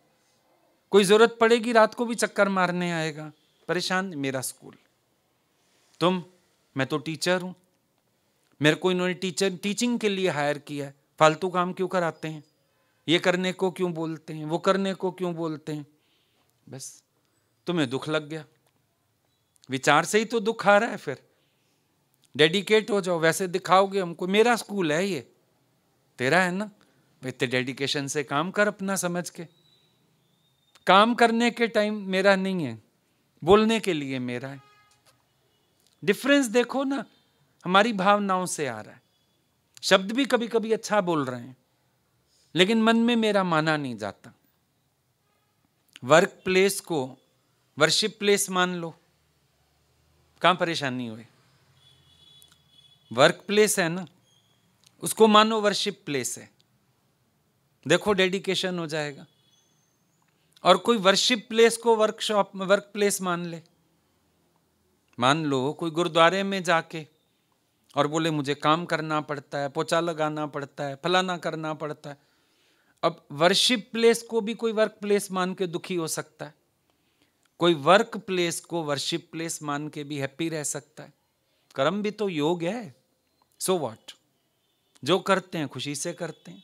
कोई जरूरत पड़ेगी रात को भी चक्कर मारने आएगा, परेशान मेरा स्कूल। तुम, मैं तो टीचर हूं, मेरे को इन्होंने टीचिंग के लिए हायर किया है, फालतू काम क्यों कराते हैं, ये करने को क्यों बोलते हैं, वो करने को क्यों बोलते हैं। बस तुम्हें दुख लग गया, विचार से ही तो दुख आ रहा है। फिर डेडिकेट हो जाओ, वैसे दिखाओगे हमको मेरा स्कूल है, ये तेरा है ना, इतने डेडिकेशन से काम कर अपना समझ के। काम करने के टाइम मेरा नहीं है, बोलने के लिए मेरा है। डिफरेंस देखो ना, हमारी भावनाओं से आ रहा है। शब्द भी कभी कभी अच्छा बोल रहे हैं, लेकिन मन में मेरा माना नहीं जाता। वर्क प्लेस को वर्शिप प्लेस मान लो, कहाँ परेशानी हुई? वर्क प्लेस है ना, उसको मानो वर्शिप प्लेस है, देखो डेडिकेशन हो जाएगा। और कोई वर्शिप प्लेस को वर्क प्लेस मान ले, मान लो कोई गुरुद्वारे में जाके और बोले मुझे काम करना पड़ता है, पोछा लगाना पड़ता है, फलाना करना पड़ता है। अब वर्शिप प्लेस को भी कोई वर्क प्लेस मान के दुखी हो सकता है, कोई वर्क प्लेस को वर्शिप प्लेस मान के भी हैप्पी रह सकता है। कर्म भी तो योग है। सो व्हाट, जो करते हैं खुशी से करते हैं,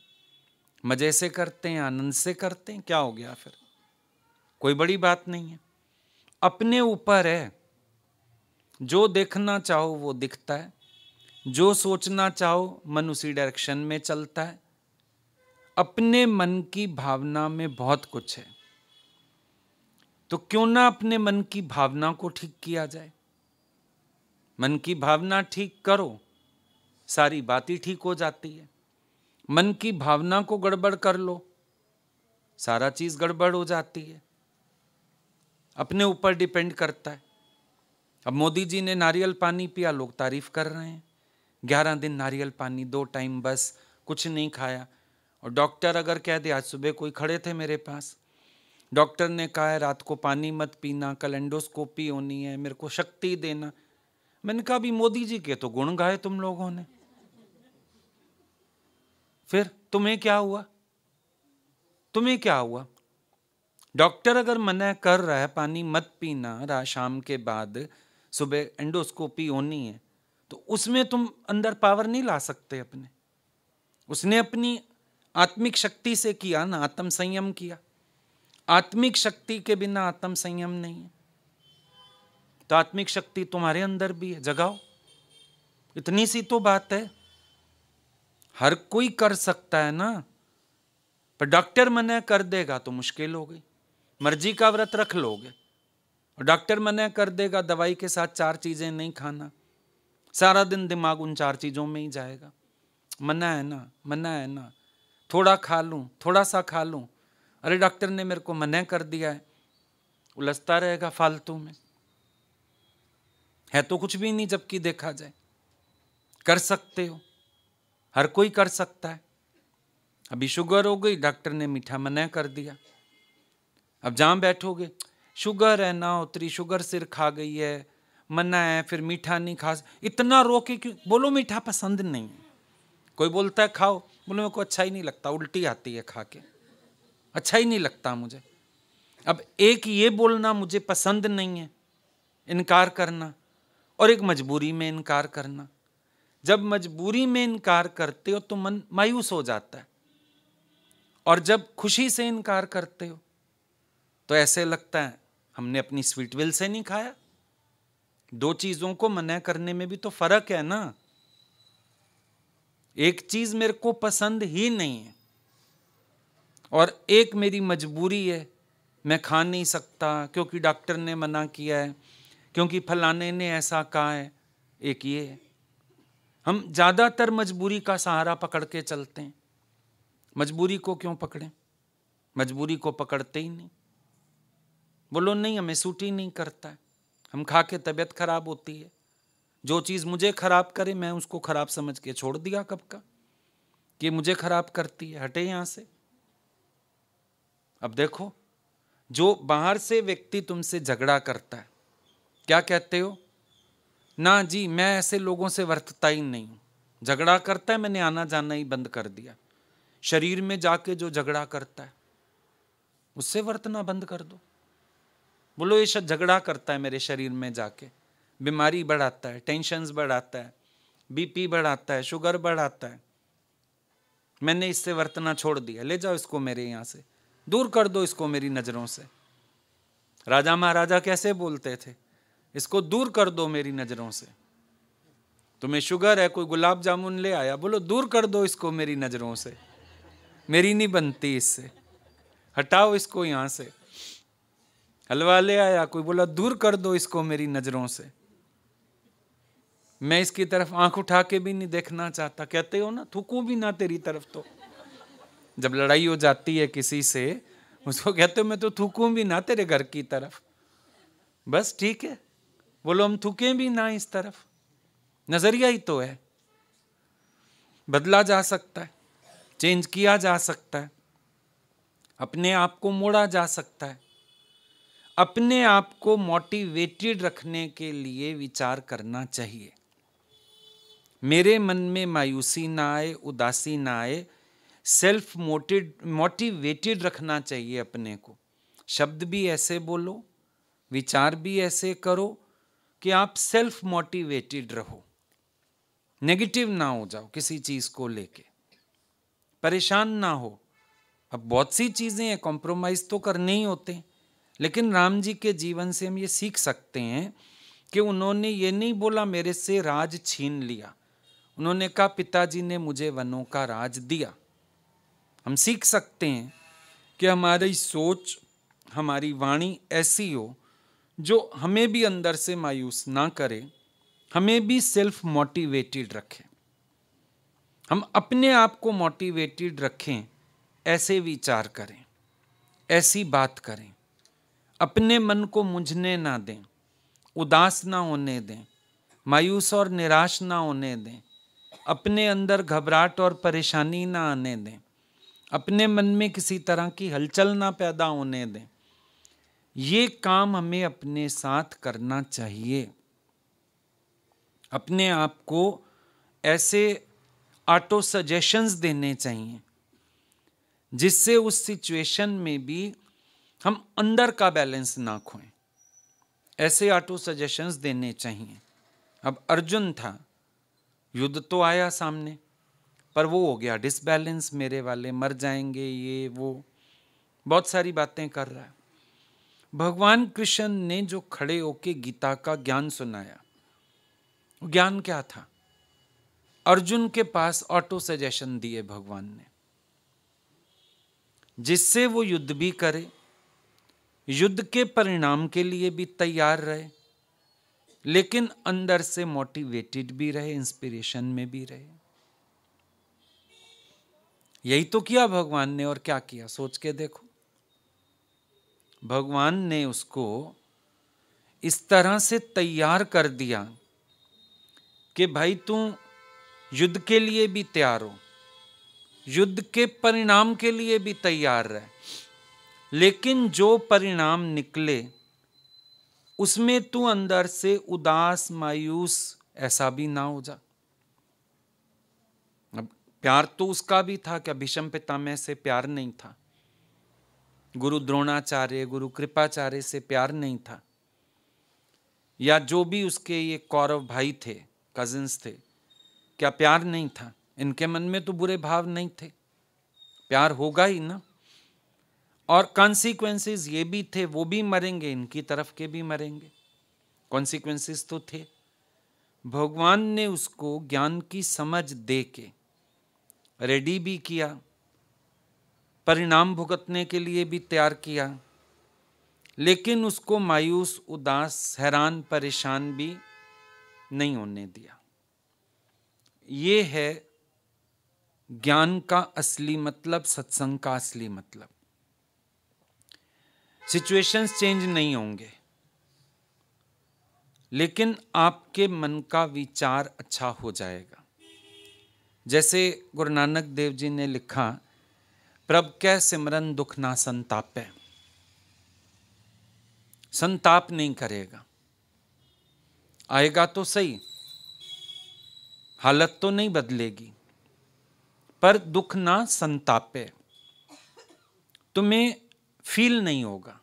मजे से करते हैं, आनंद से करते हैं, क्या हो गया फिर? कोई बड़ी बात नहीं है। अपने ऊपर है, जो देखना चाहो वो दिखता है, जो सोचना चाहो मन उसी डायरेक्शन में चलता है। अपने मन की भावना में बहुत कुछ है, तो क्यों ना अपने मन की भावना को ठीक किया जाए। मन की भावना ठीक करो, सारी बात ही ठीक हो जाती है। मन की भावना को गड़बड़ कर लो, सारा चीज गड़बड़ हो जाती है। अपने ऊपर डिपेंड करता है। अब मोदी जी ने नारियल पानी पिया, लोग तारीफ कर रहे हैं। 11 दिन नारियल पानी, 2 टाइम बस, कुछ नहीं खाया। और डॉक्टर अगर कह दे, आज सुबह कोई खड़े थे मेरे पास, डॉक्टर ने कहा है रात को पानी मत पीना, कल एंडोस्कोपी होनी है, मेरे को शक्ति देना। मैंने कहा अभी मोदी जी के तो गुण गाए तुम लोगों ने, फिर तुम्हें क्या हुआ? तुम्हें क्या हुआ? डॉक्टर अगर मना कर रहा है पानी मत पीना, शाम के बाद सुबह एंडोस्कोपी होनी है, तो उसमें तुम अंदर पावर नहीं ला सकते अपने। उसने अपनी आत्मिक शक्ति से किया ना, आत्म संयम किया। आत्मिक शक्ति के बिना आत्म संयम नहीं है। तो आत्मिक शक्ति तुम्हारे अंदर भी है, जगाओ। इतनी सी तो बात है, हर कोई कर सकता है ना। पर डॉक्टर मना कर देगा तो मुश्किल हो गई। मर्जी का व्रत रख लोगे और डॉक्टर मना कर देगा दवाई के साथ 4 चीजें नहीं खाना, सारा दिन दिमाग उन 4 चीजों में ही जाएगा। मना है ना, मना है ना, थोड़ा खा लूं, थोड़ा सा खा लूं, अरे डॉक्टर ने मेरे को मना कर दिया है, उलझता रहेगा फालतू में। है तो कुछ भी नहीं, जबकि देखा जाए कर सकते हो, हर कोई कर सकता है। अभी शुगर हो गई, डॉक्टर ने मीठा मना कर दिया। अब जहां बैठोगे, शुगर है ना उतरी, शुगर सिर खा गई है, मना है, फिर मीठा नहीं खा, इतना रो के क्यों? बोलो मीठा पसंद नहीं है। कोई बोलता है खाओ, बोलो मेरे को अच्छा ही नहीं लगता, उल्टी आती है खा के, अच्छा ही नहीं लगता मुझे। अब एक ये बोलना मुझे पसंद नहीं है, इनकार करना, और एक मजबूरी में इनकार करना। जब मजबूरी में इनकार करते हो तो मन मायूस हो जाता है, और जब खुशी से इनकार करते हो तो ऐसे लगता है हमने अपनी स्वीट विल से नहीं खाया। 2 चीजों को मना करने में भी तो फर्क है ना। एक चीज मेरे को पसंद ही नहीं है और एक मेरी मजबूरी है, मैं खा नहीं सकता क्योंकि डॉक्टर ने मना किया है, क्योंकि फलाने ने ऐसा कहा है। एक ये है, हम ज्यादातर मजबूरी का सहारा पकड़ के चलते हैं। मजबूरी को क्यों पकड़ें? मजबूरी को पकड़ते ही नहीं। बोलो नहीं, हमें सूट ही नहीं करता है, हम खा के तबीयत खराब होती है। जो चीज मुझे खराब करे मैं उसको खराब समझ के छोड़ दिया कब का, कि मुझे खराब करती है, हटे यहां से। अब देखो, जो बाहर से व्यक्ति तुमसे झगड़ा करता है, क्या कहते हो? ना जी, मैं ऐसे लोगों से वर्तता ही नहीं हूं। झगड़ा करता है, मैंने आना जाना ही बंद कर दिया। शरीर में जाके जो झगड़ा करता है उससे वर्तना बंद कर दो। बोलो ये झगड़ा करता है मेरे शरीर में जाके, बीमारी बढ़ाता है, टेंशन्स बढ़ाता है, बीपी बढ़ाता है, शुगर बढ़ाता है, मैंने इससे वर्तना छोड़ दिया, ले जाओ इसको मेरे यहाँ से, दूर कर दो इसको मेरी नजरों से। राजा महाराजा कैसे बोलते थे, इसको दूर कर दो मेरी नजरों से। तुम्हें शुगर है, कोई गुलाब जामुन ले आया, बोलो दूर कर दो इसको मेरी नजरों से, मेरी नहीं बनती इससे, हटाओ इसको यहां से। हलवा ले आया, कोई बोला दूर कर दो इसको मेरी नजरों से, मैं इसकी तरफ आंख उठा के भी नहीं देखना चाहता। कहते हो ना, थूकूं भी ना तेरी तरफ। तो जब लड़ाई हो जाती है किसी से, उसको कहते हो मैं तो थूकूं भी ना तेरे घर की तरफ। बस ठीक है, बोलो हम थूकें भी ना इस तरफ। नजरिया ही तो है, बदला जा सकता है, चेंज किया जा सकता है, अपने आप को मोड़ा जा सकता है। अपने आप को मोटिवेटेड रखने के लिए विचार करना चाहिए। मेरे मन में मायूसी ना आए, उदासी ना आए, सेल्फ मोटिवेटेड रखना चाहिए अपने को। शब्द भी ऐसे बोलो, विचार भी ऐसे करो कि आप सेल्फ मोटिवेटेड रहो, नेगेटिव ना हो जाओ किसी चीज को लेके, परेशान ना हो। अब बहुत सी चीजें हैं, कॉम्प्रोमाइज तो करने ही होते हैं, लेकिन राम जी के जीवन से हम ये सीख सकते हैं कि उन्होंने ये नहीं बोला मेरे से राज छीन लिया, उन्होंने कहा पिताजी ने मुझे वनों का राज दिया। हम सीख सकते हैं कि हमारी सोच, हमारी वाणी ऐसी हो जो हमें भी अंदर से मायूस ना करे, हमें भी सेल्फ मोटिवेटेड रखे। हम अपने आप को मोटिवेटेड रखें, ऐसे विचार करें, ऐसी बात करें, अपने मन को मुझने ना दें, उदास ना होने दें, मायूस और निराश ना होने दें, अपने अंदर घबराहट और परेशानी ना आने दें, अपने मन में किसी तरह की हलचल ना पैदा होने दें। ये काम हमें अपने साथ करना चाहिए। अपने आप को ऐसे ऑटो सजेशंस देने चाहिए जिससे उस सिचुएशन में भी हम अंदर का बैलेंस ना खोएं। ऐसे ऑटो सजेशंस देने चाहिए। अब अर्जुन था, युद्ध तो आया सामने, पर वो हो गया डिसबैलेंस, मेरे वाले मर जाएंगे, ये वो बहुत सारी बातें कर रहा है। भगवान कृष्ण ने जो खड़े होके गीता का ज्ञान सुनाया, वो ज्ञान क्या था? अर्जुन के पास ऑटो सजेशन दिए भगवान ने, जिससे वो युद्ध भी करे, युद्ध के परिणाम के लिए भी तैयार रहे, लेकिन अंदर से मोटिवेटेड भी रहे, इंस्पिरेशन में भी रहे। यही तो किया भगवान ने। और क्या किया सोच के देखो। भगवान ने उसको इस तरह से तैयार कर दिया कि भाई तू युद्ध के लिए भी तैयार हो, युद्ध के परिणाम के लिए भी तैयार रहे, लेकिन जो परिणाम निकले उसमें तू अंदर से उदास, मायूस ऐसा भी ना हो जा। अब प्यार तो उसका भी था, क्या भीष्म पितामह से प्यार नहीं था? गुरु द्रोणाचार्य, गुरु कृपाचार्य से प्यार नहीं था? या जो भी उसके ये कौरव भाई थे, कजिन्स थे, क्या प्यार नहीं था? इनके मन में तो बुरे भाव नहीं थे, प्यार होगा ही ना। और कॉन्सिक्वेंसेस ये भी थे, वो भी मरेंगे, इनकी तरफ के भी मरेंगे, कॉन्सिक्वेंसेस तो थे। भगवान ने उसको ज्ञान की समझ दे के रेडी भी किया, परिणाम भुगतने के लिए भी तैयार किया, लेकिन उसको मायूस, उदास, हैरान, परेशान भी नहीं होने दिया। ये है ज्ञान का असली मतलब, सत्संग का असली मतलब। सिचुएशंस चेंज नहीं होंगे, लेकिन आपके मन का विचार अच्छा हो जाएगा। जैसे गुरु नानक देव जी ने लिखा, प्रभ कै सिमरन दुख ना संतापै। संताप नहीं करेगा, आएगा तो सही, हालत तो नहीं बदलेगी, पर दुख ना संतापे। तुम्हें फील नहीं होगा,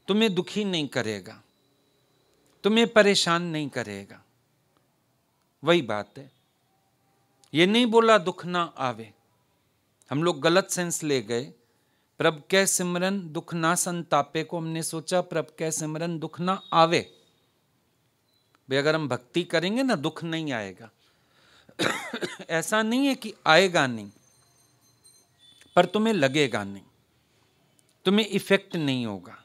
तुम्हें दुखी नहीं करेगा, तुम्हें परेशान नहीं करेगा। वही बात है। ये नहीं बोला दुख ना आवे, हम लोग गलत सेंस ले गए। प्रभ कै सिमरन दुख ना संतापे को हमने सोचा प्रभ कै सिमरन दुख ना आवे। भाई अगर हम भक्ति करेंगे ना, दुख नहीं आएगा। ऐसा नहीं है कि आएगा नहीं, पर तुम्हें लगेगा नहीं, तुम्हें इफेक्ट नहीं होगा,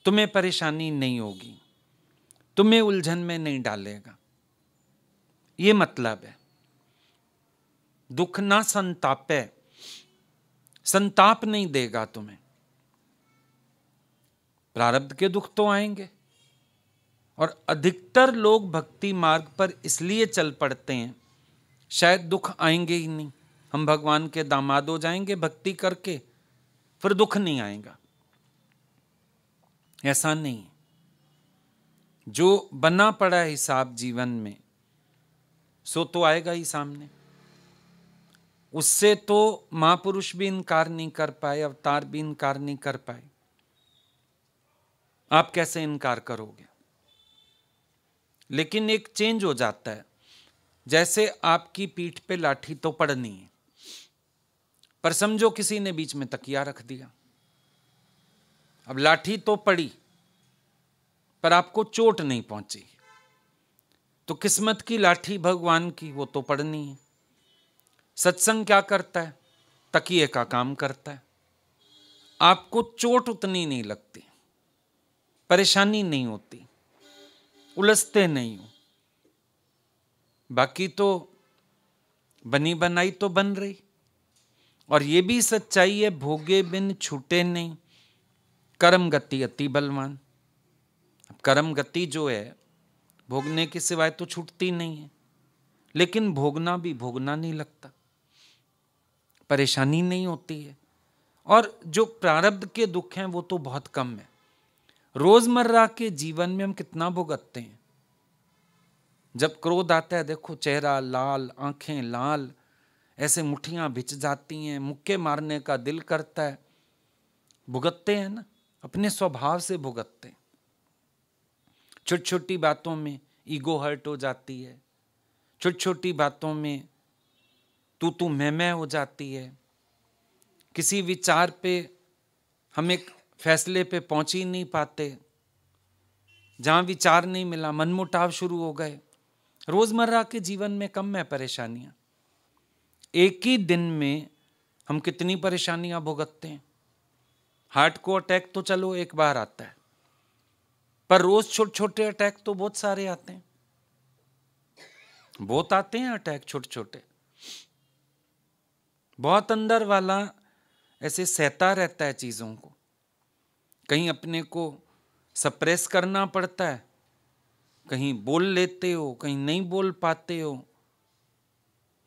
तुम्हें परेशानी नहीं होगी, तुम्हें उलझन में नहीं डालेगा। ये मतलब है। दुख ना संतापे, संताप नहीं देगा तुम्हें। प्रारब्ध के दुख तो आएंगे। और अधिकतर लोग भक्ति मार्ग पर इसलिए चल पड़ते हैं, शायद दुख आएंगे ही नहीं, हम भगवान के दामाद हो जाएंगे भक्ति करके, फिर दुख नहीं आएगा। ऐसा नहीं। जो बना पड़ा है हिसाब जीवन में, सो तो आएगा ही सामने। उससे तो महापुरुष भी इनकार नहीं कर पाए, अवतार भी इनकार नहीं कर पाए। आप कैसे इनकार करोगे? लेकिन एक चेंज हो जाता है। जैसे आपकी पीठ पे लाठी तो पड़नी है, पर समझो किसी ने बीच में तकिया रख दिया। अब लाठी तो पड़ी, पर आपको चोट नहीं पहुंची, तो किस्मत की लाठी भगवान की वो तो पड़नी है। सत्संग क्या करता है? तकिए का काम करता है। आपको चोट उतनी नहीं लगती, परेशानी नहीं होती, उलझते नहीं हो। बाकी तो बनी बनाई तो बन रही। और ये भी सच्चाई है, भोगे बिन छूटे नहीं, कर्म गति अति बलवान। अब कर्म गति जो है, भोगने के सिवाय तो छूटती नहीं है, लेकिन भोगना भी भोगना नहीं लगता, परेशानी नहीं होती है। और जो प्रारब्ध के दुख हैं वो तो बहुत कम है। रोजमर्रा के जीवन में हम कितना भुगतते हैं। जब क्रोध आता है, देखो चेहरा लाल, आंखें लाल, ऐसे मुट्ठियां भिज जाती हैं, मुक्के मारने का दिल करता है। भुगतते हैं ना, अपने स्वभाव से भुगतते हैं। छोटी छोटी बातों में ईगो हर्ट हो जाती है, छोटी छोटी बातों में तू मैं हो जाती है। किसी विचार पे हम एक फैसले पे पहुंच ही नहीं पाते, जहां विचार नहीं मिला मनमुटाव शुरू हो गए। रोजमर्रा के जीवन में कम है परेशानियां। एक ही दिन में हम कितनी परेशानियां भुगतते हैं। हार्ट को अटैक तो चलो एक बार आता है, पर रोज छोटे छोटे अटैक तो बहुत सारे आते हैं, बहुत आते हैं अटैक छोटे छोटे। बहुत अंदर वाला ऐसे सहता रहता है चीजों को, कहीं अपने को सप्रेस करना पड़ता है, कहीं बोल लेते हो, कहीं नहीं बोल पाते हो।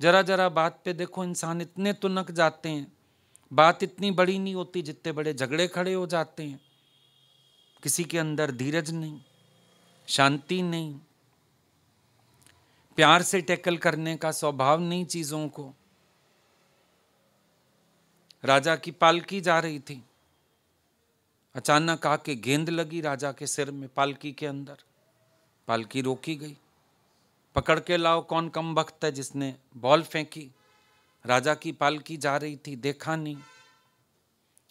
जरा जरा बात पे देखो इंसान इतने तुनक जाते हैं, बात इतनी बड़ी नहीं होती जितने बड़े झगड़े खड़े हो जाते हैं। किसी के अंदर धीरज नहीं, शांति नहीं, प्यार से टैकल करने का स्वभाव नहीं चीजों को। राजा की पालकी जा रही थी, अचानक आके गेंद लगी राजा के सिर में, पालकी के अंदर। पालकी रोकी गई। पकड़ के लाओ कौन कम वक्त है जिसने बॉल फेंकी। राजा की पालकी जा रही थी, देखा नहीं।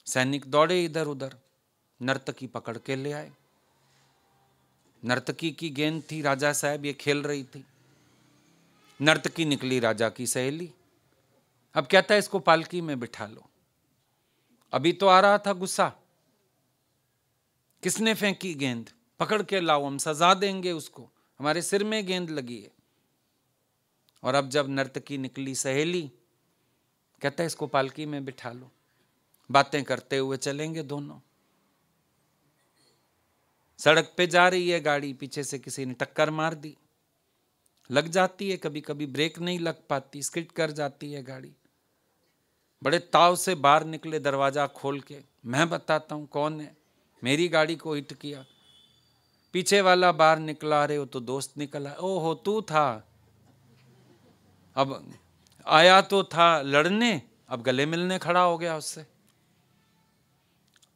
सैनिक दौड़े इधर उधर, नर्तकी पकड़ के ले आए। नर्तकी की गेंद थी, राजा साहब ये खेल रही थी। नर्तकी निकली राजा की सहेली। अब कहता है इसको पालकी में बिठा लो। अभी तो आ रहा था गुस्सा, किसने फेंकी गेंद, पकड़ के लाओ, हम सजा देंगे उसको, हमारे सिर में गेंद लगी है। और अब जब नर्तकी निकली सहेली, कहता है इसको पालकी में बिठा लो, बातें करते हुए चलेंगे दोनों। सड़क पे जा रही है गाड़ी, पीछे से किसी ने टक्कर मार दी। लग जाती है, कभी कभी ब्रेक नहीं लग पाती, स्किड कर जाती है गाड़ी। बड़े ताव से बाहर निकले, दरवाजा खोल के, मैं बताता हूं कौन है, मेरी गाड़ी को हिट किया। पीछे वाला बाहर निकला, अरे वो तो दोस्त निकला। ओहो तू था, अब आया तो था लड़ने, अब गले मिलने खड़ा हो गया उससे।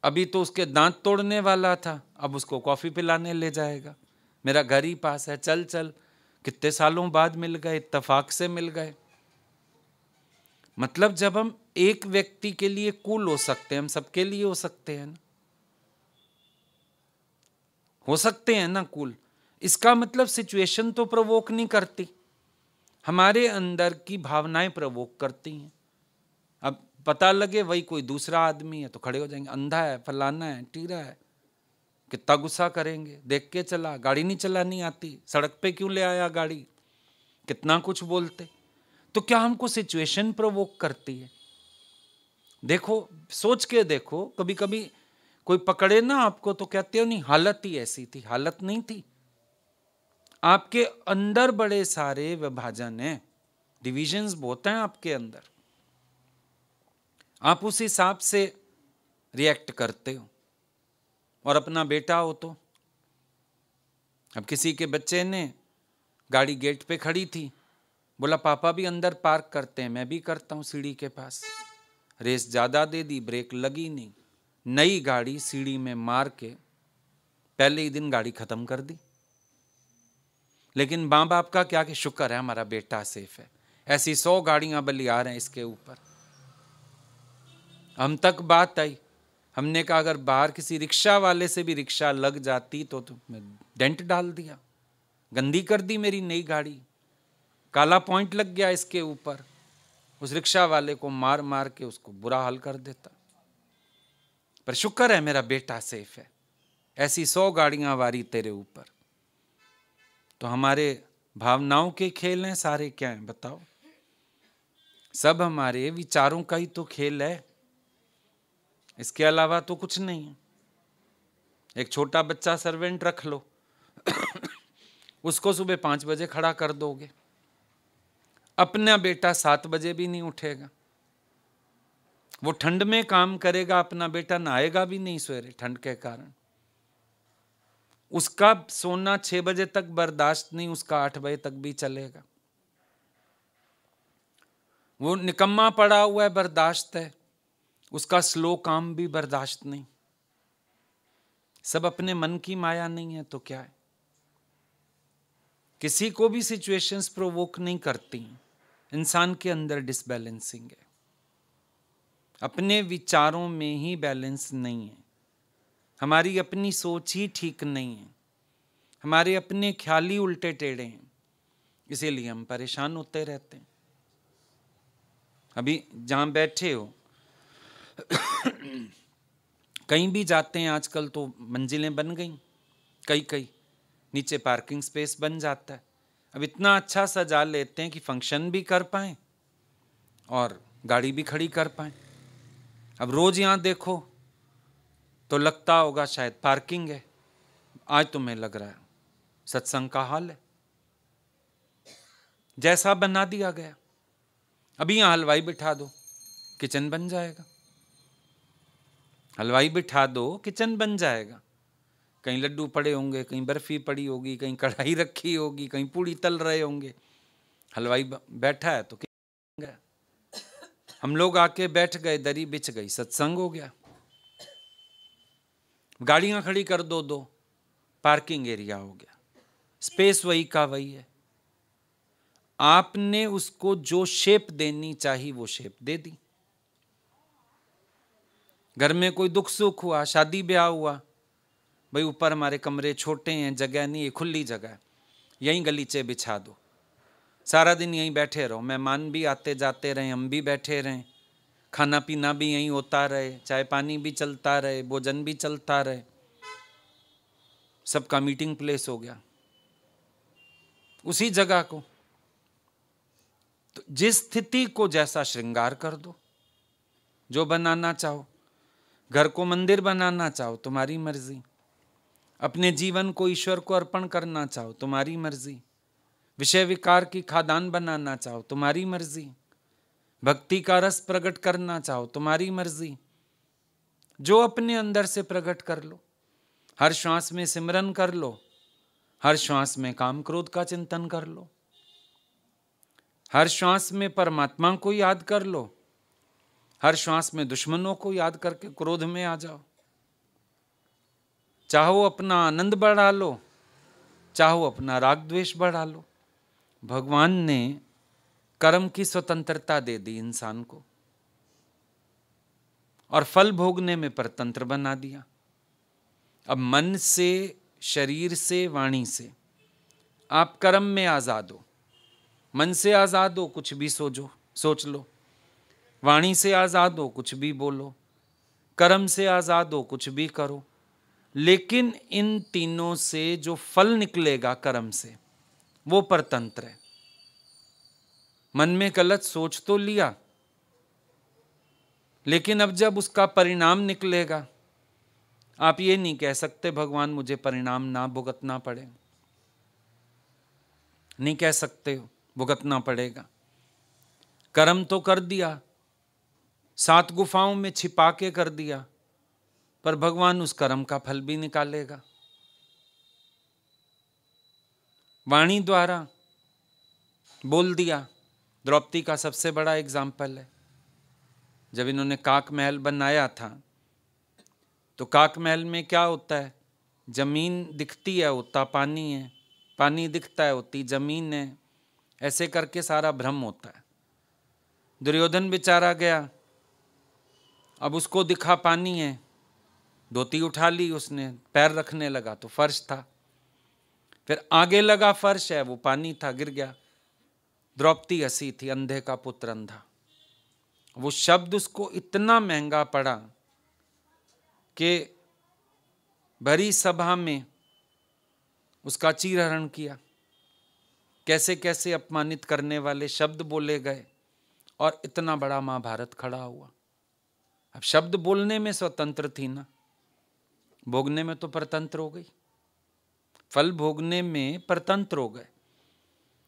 अभी तो उसके दांत तोड़ने वाला था, अब उसको कॉफी पिलाने ले जाएगा। मेरा घर ही पास है, चल चल। कितने सालों बाद मिल गए, इत्तेफाक से मिल गए। मतलब जब हम एक व्यक्ति के लिए कूल हो सकते हैं, हम सबके लिए हो सकते हैं ना, हो सकते हैं ना कूल। इसका मतलब सिचुएशन तो प्रवोक नहीं करती, हमारे अंदर की भावनाएं प्रवोक करती हैं। अब पता लगे वही कोई दूसरा आदमी है तो खड़े हो जाएंगे, अंधा है, फलाना है, टीरा है, कितना गुस्सा करेंगे। देख के चला, गाड़ी नहीं चलानी आती, सड़क पे क्यों ले आया गाड़ी, कितना कुछ बोलते। तो क्या हमको सिचुएशन प्रवोक करती है? देखो, सोच के देखो, कभी कभी कोई पकड़े ना आपको तो कहते हो नहीं हालत ही ऐसी थी। हालत नहीं थी, आपके अंदर बड़े सारे विभाजन हैं, डिविजन्स बहुत हैं आपके अंदर। आप उस हिसाब से रिएक्ट करते हो। और अपना बेटा हो तो, अब किसी के बच्चे ने गाड़ी गेट पे खड़ी थी, बोला पापा भी अंदर पार्क करते हैं, मैं भी करता हूं सीढ़ी के पास। रेस ज्यादा दे दी, ब्रेक लगी नहीं, नई गाड़ी सीढ़ी में मार के पहले ही दिन गाड़ी खत्म कर दी। लेकिन माँ बाप का क्या कि शुक्र है हमारा बेटा सेफ है। ऐसी 100 गाड़ियां बलियार हैं इसके ऊपर। हम तक बात आई, हमने कहा अगर बाहर किसी रिक्शा वाले से भी रिक्शा लग जाती तो डेंट डाल दिया, गंदी कर दी मेरी नई गाड़ी, काला पॉइंट लग गया इसके ऊपर, उस रिक्शा वाले को मार मार के उसको बुरा हाल कर देता। पर शुक्र है मेरा बेटा सेफ है। ऐसी 100 गाड़ियां वारी तेरे ऊपर। तो हमारे भावनाओं के खेल हैं सारे, क्या हैं बताओ? सब हमारे विचारों का ही तो खेल है, इसके अलावा तो कुछ नहीं है। एक छोटा बच्चा सर्वेंट रख लो उसको सुबह 5 बजे खड़ा कर दोगे, अपना बेटा 7 बजे भी नहीं उठेगा। वो ठंड में काम करेगा, अपना बेटा नहाएगा भी नहीं सवेरे ठंड के कारण। उसका सोना 6 बजे तक बर्दाश्त नहीं, उसका 8 बजे तक भी चलेगा। वो निकम्मा पड़ा हुआ है, बर्दाश्त है, उसका स्लो काम भी बर्दाश्त नहीं। सब अपने मन की माया नहीं है तो क्या है? किसी को भी सिचुएशंस प्रोवोक नहीं करती, इंसान के अंदर डिसबैलेंसिंग है, अपने विचारों में ही बैलेंस नहीं है, हमारी अपनी सोच ही ठीक नहीं है, हमारे अपने ख्याल ही उल्टे टेढ़े हैं, इसीलिए हम परेशान होते रहते हैं। अभी जहां बैठे हो कहीं भी जाते हैं आजकल तो मंजिलें बन गई, कई नीचे पार्किंग स्पेस बन जाता है। अब इतना अच्छा सजा लेते हैं कि फंक्शन भी कर पाएं और गाड़ी भी खड़ी कर पाएं। अब रोज यहां देखो तो लगता होगा शायद पार्किंग है, आज तुम्हें लग रहा है सत्संग का हाल है, जैसा बना दिया गया। अभी यहां हलवाई बिठा दो, किचन बन जाएगा। हलवाई बिठा दो, किचन बन जाएगा। कहीं लड्डू पड़े होंगे, कहीं बर्फी पड़ी होगी, कहीं कढ़ाई रखी होगी, कहीं पूड़ी तल रहे होंगे, हलवाई बैठा है तो किचन गया। हम लोग आके बैठ गए, दरी बिछ गई, सत्संग हो गया। गाड़ियां खड़ी कर दो, पार्किंग एरिया हो गया, स्पेस वही का वही है। आपने उसको जो शेप देनी चाहिए वो शेप दे दी। घर में कोई दुख सुख हुआ, शादी ब्याह हुआ, भाई ऊपर हमारे कमरे छोटे हैं, जगह नहीं है, खुली जगह है, यहीं गलीचे बिछा दो, सारा दिन यहीं बैठे रहो, मेहमान भी आते जाते रहे, हम भी बैठे रहें, खाना पीना भी यहीं होता रहे, चाय पानी भी चलता रहे, भोजन भी चलता रहे, सबका मीटिंग प्लेस हो गया उसी जगह को। तो जिस स्थिति को जैसा श्रृंगार कर दो, जो बनाना चाहो, घर को मंदिर बनाना चाहो तुम्हारी मर्जी, अपने जीवन को ईश्वर को अर्पण करना चाहो तुम्हारी मर्जी, विषय विकार की खादान बनाना चाहो तुम्हारी मर्जी, भक्ति का रस प्रकट करना चाहो तुम्हारी मर्जी, जो अपने अंदर से प्रकट कर लो। हर श्वास में सिमरन कर लो, हर श्वास में काम क्रोध का चिंतन कर लो, हर श्वास में परमात्मा को याद कर लो, हर श्वास में दुश्मनों को याद करके क्रोध में आ जाओ। चाहो अपना आनंद बढ़ा लो, चाहो अपना राग द्वेष बढ़ा लो। भगवान ने कर्म की स्वतंत्रता दे दी इंसान को और फल भोगने में परतंत्र बना दिया। अब मन से, शरीर से, वाणी से आप कर्म में आजाद हो। मन से आजाद हो, कुछ भी सोच लो, वाणी से आजाद हो, कुछ भी बोलो, कर्म से आजाद हो, कुछ भी करो, लेकिन इन तीनों से जो फल निकलेगा कर्म से वो परतंत्र है। मन में गलत सोच तो लिया, लेकिन अब जब उसका परिणाम निकलेगा आप ये नहीं कह सकते भगवान मुझे परिणाम ना भुगतना पड़े, नहीं कह सकते हो, भुगतना पड़ेगा। कर्म तो कर दिया, 7 गुफाओं में छिपा के कर दिया, पर भगवान उस कर्म का फल भी निकालेगा। वाणी द्वारा बोल दिया, द्रौपदी का सबसे बड़ा एग्जाम्पल है। जब इन्होंने काक महल बनाया था तो काक महल में क्या होता है, जमीन दिखती है उतना पानी है, पानी दिखता है उतनी जमीन है, ऐसे करके सारा भ्रम होता है। दुर्योधन बेचारा गया, अब उसको दिखा पानी है, धोती उठा ली उसने, पैर रखने लगा तो फर्श था, फिर आगे लगा फर्श है, वो पानी था, गिर गया। द्रौपदी हंसी थी, अंधे का पुत्र अंधा। वो शब्द उसको इतना महंगा पड़ा कि भरी सभा में उसका चीरहरण किया, कैसे कैसे अपमानित करने वाले शब्द बोले गए और इतना बड़ा महाभारत खड़ा हुआ। अब शब्द बोलने में स्वतंत्र थी ना, भोगने में तो परतंत्र हो गई, फल भोगने में परतंत्र हो गए।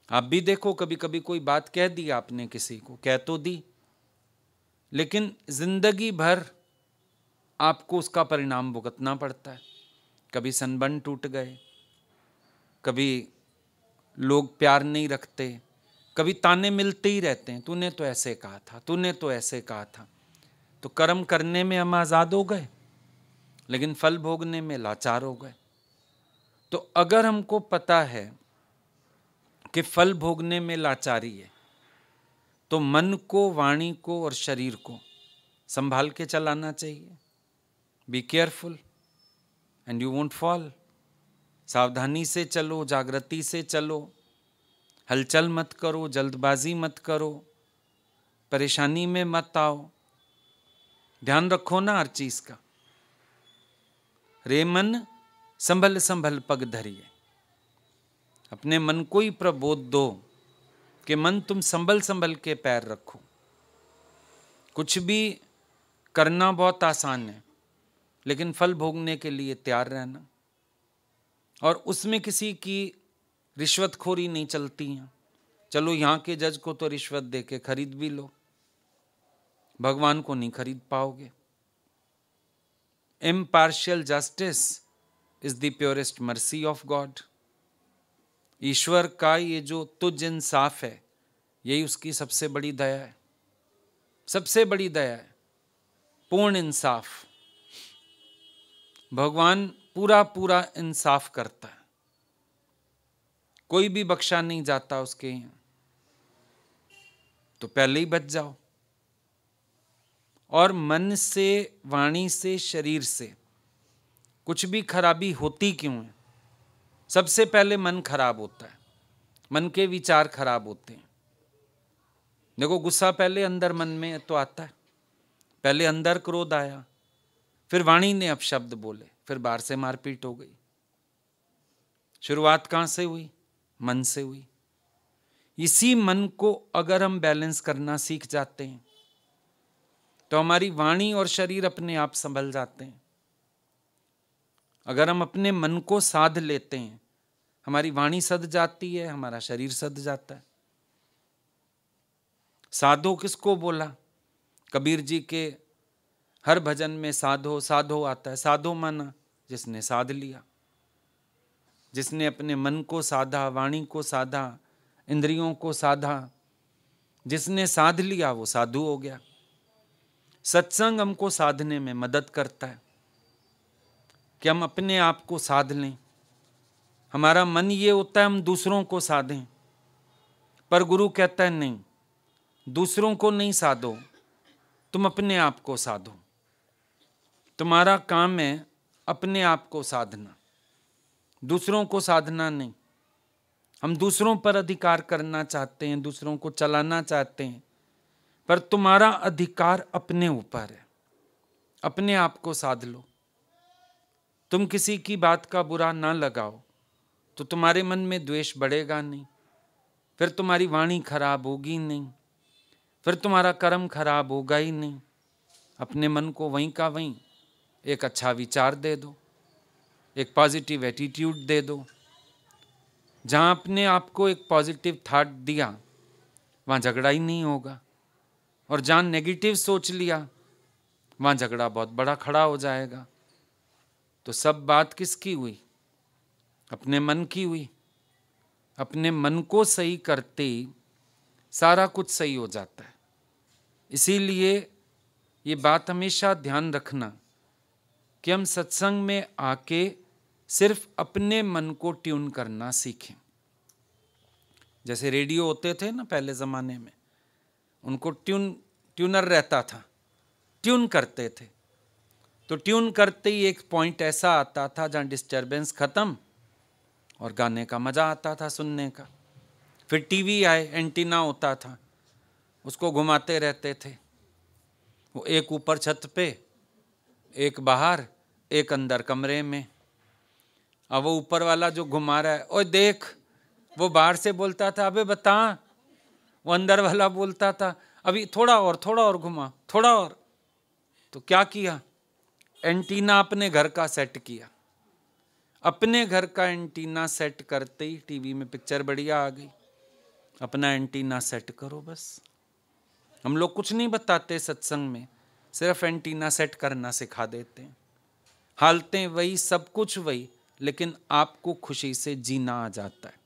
आप भी देखो, कभी कभी कोई बात कह दी आपने, किसी को कह तो दी, लेकिन जिंदगी भर आपको उसका परिणाम भुगतना पड़ता है। कभी संबंध टूट गए, कभी लोग प्यार नहीं रखते, कभी ताने मिलते ही रहते हैं, तूने तो ऐसे कहा था, तूने तो ऐसे कहा था। तो कर्म करने में हम आज़ाद हो गए, लेकिन फल भोगने में लाचार हो गए। तो अगर हमको पता है कि फल भोगने में लाचारी है, तो मन को, वाणी को और शरीर को संभाल के चलाना चाहिए। Be careful and you won't fall. सावधानी से चलो, जागृति से चलो, हलचल मत करो, जल्दबाजी मत करो, परेशानी में मत आओ। ध्यान रखो ना हर चीज का। रे मन संभल संभल पग धरिए। अपने मन को ही प्रबोध दो कि मन तुम संभल संभल के पैर रखो। कुछ भी करना बहुत आसान है, लेकिन फल भोगने के लिए तैयार रहना। और उसमें किसी की रिश्वतखोरी नहीं चलती है। चलो यहाँ के जज को तो रिश्वत दे के खरीद भी लो, भगवान को नहीं खरीद पाओगे। Impartial justice is the purest mercy of God. ईश्वर का ये जो तुझ इंसाफ है, यही उसकी सबसे बड़ी दया है, सबसे बड़ी दया है, पूर्ण इंसाफ। भगवान पूरा पूरा इंसाफ करता है, कोई भी बख्शा नहीं जाता उसके यहाँ। तो पहले ही बच जाओ। और मन से, वाणी से, शरीर से कुछ भी खराबी होती क्यों है? सबसे पहले मन खराब होता है, मन के विचार खराब होते हैं। देखो, गुस्सा पहले अंदर मन में तो आता है, पहले अंदर क्रोध आया, फिर वाणी ने अपशब्द बोले, फिर बाहर से मारपीट हो गई। शुरुआत कहाँ से हुई? मन से हुई। इसी मन को अगर हम बैलेंस करना सीख जाते हैं तो हमारी वाणी और शरीर अपने आप संभल जाते हैं। अगर हम अपने मन को साध लेते हैं, हमारी वाणी सध जाती है, हमारा शरीर सध जाता है। साधो किसको बोला? कबीर जी के हर भजन में साधो साधो आता है। साधो माना जिसने साध लिया, जिसने अपने मन को साधा, वाणी को साधा, इंद्रियों को साधा, जिसने साध लिया वो साधु हो गया। सत्संग हमको साधने में मदद करता है कि हम अपने आप को साध लें। हमारा मन ये होता है हम दूसरों को साधें, पर गुरु कहता है नहीं, दूसरों को नहीं साधो, तुम अपने आप को साधो। तुम्हारा काम है अपने आप को साधना, दूसरों को साधना नहीं। हम दूसरों पर अधिकार करना चाहते हैं, दूसरों को चलाना चाहते हैं, पर तुम्हारा अधिकार अपने ऊपर है। अपने आप को साध लो। तुम किसी की बात का बुरा ना लगाओ तो तुम्हारे मन में द्वेष बढ़ेगा नहीं, फिर तुम्हारी वाणी खराब होगी नहीं, फिर तुम्हारा कर्म खराब होगा ही नहीं। अपने मन को वहीं का वहीं एक अच्छा विचार दे दो, एक पॉजिटिव एटीट्यूड दे दो। जहाँ आपने आपको एक पॉजिटिव थॉट दिया वहाँ झगड़ा ही नहीं होगा, और जहाँ नेगेटिव सोच लिया वहाँ झगड़ा बहुत बड़ा खड़ा हो जाएगा। तो सब बात किसकी हुई? अपने मन की हुई। अपने मन को सही करते ही सारा कुछ सही हो जाता है। इसीलिए ये बात हमेशा ध्यान रखना कि हम सत्संग में आके सिर्फ अपने मन को ट्यून करना सीखें। जैसे रेडियो होते थे ना पहले ज़माने में, उनको ट्यूनर रहता था, ट्यून करते थे। तो ट्यून करते ही एक पॉइंट ऐसा आता था जहाँ डिस्टरबेंस ख़त्म और गाने का मज़ा आता था सुनने का। फिर टीवी आए, एंटीना होता था, उसको घुमाते रहते थे। वो एक ऊपर छत पे, एक बाहर, एक अंदर कमरे में। अब वो ऊपर वाला जो घुमा रहा है, ओए देख, वो बाहर से बोलता था अबे बता। वो अंदर वाला बोलता था अभी थोड़ा और घुमा, थोड़ा और। तो क्या किया? एंटीना अपने घर का सेट किया। अपने घर का एंटीना सेट करते ही टीवी में पिक्चर बढ़िया आ गई। अपना एंटीना सेट करो बस। हम लोग कुछ नहीं बताते सत्संग में, सिर्फ एंटीना सेट करना सिखा देते हैं। हालतें वही, सब कुछ वही, लेकिन आपको खुशी से जीना आ जाता है।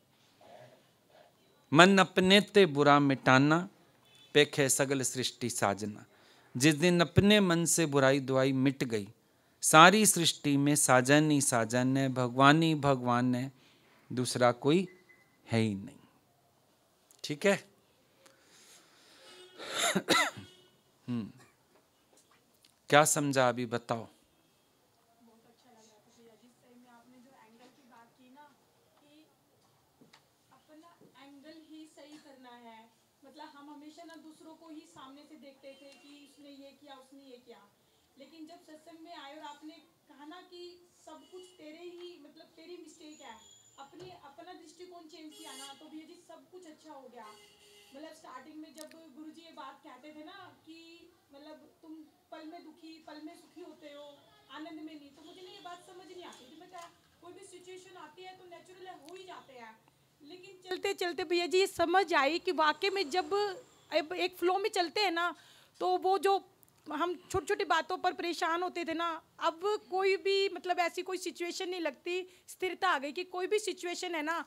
मन अपने ते बुरा मिटाना, पेखे सगल सृष्टि साजना। जिस दिन अपने मन से बुराई दुआई मिट गई, सारी सृष्टि में साजन ही साजन है, भगवान ही भगवान है, दूसरा कोई है ही नहीं। ठीक है? क्या समझा अभी बताओ? बहुत अच्छा लगा था भैया जी, सही में आपने जो एंगल की बात की ना, कि अपना एंगल ही सही करना है। मतलब हम हमेशा ना दूसरों को ही सामने से देखते थे कि उसने ये किया, उसने ये किया, लेकिन जब सत्संग में आए और आपने कहा ना कि सब कुछ तेरे ही, मतलब तेरी मिस्टेक है, अपना दृष्टिकोण चेंज किया ना, तो भैया जी सब कुछ अच्छा हो गया। मतलब स्टार्टिंग में जब गुरुजी ये बात कहते थे ना कि मतलब तुम पल में दुखी पल में सुखी होते हो, आनंद में नहीं, तो मुझे ना ये बात समझ नहीं आती थी। मैं क्या, कोई भी सिचुएशन आती है तो नेचुरल हो ही जाते हैं, लेकिन चलते चलते भैया जी ये समझ आई कि वाकई में जब एक फ्लो में चलते हैं ना, तो वो जो हम छोटी छोटी बातों पर परेशान होते थे ना, अब कोई भी मतलब ऐसी कोई सिचुएशन नहीं लगती, स्थिरता आ गई कि कोई भी सिचुएशन है ना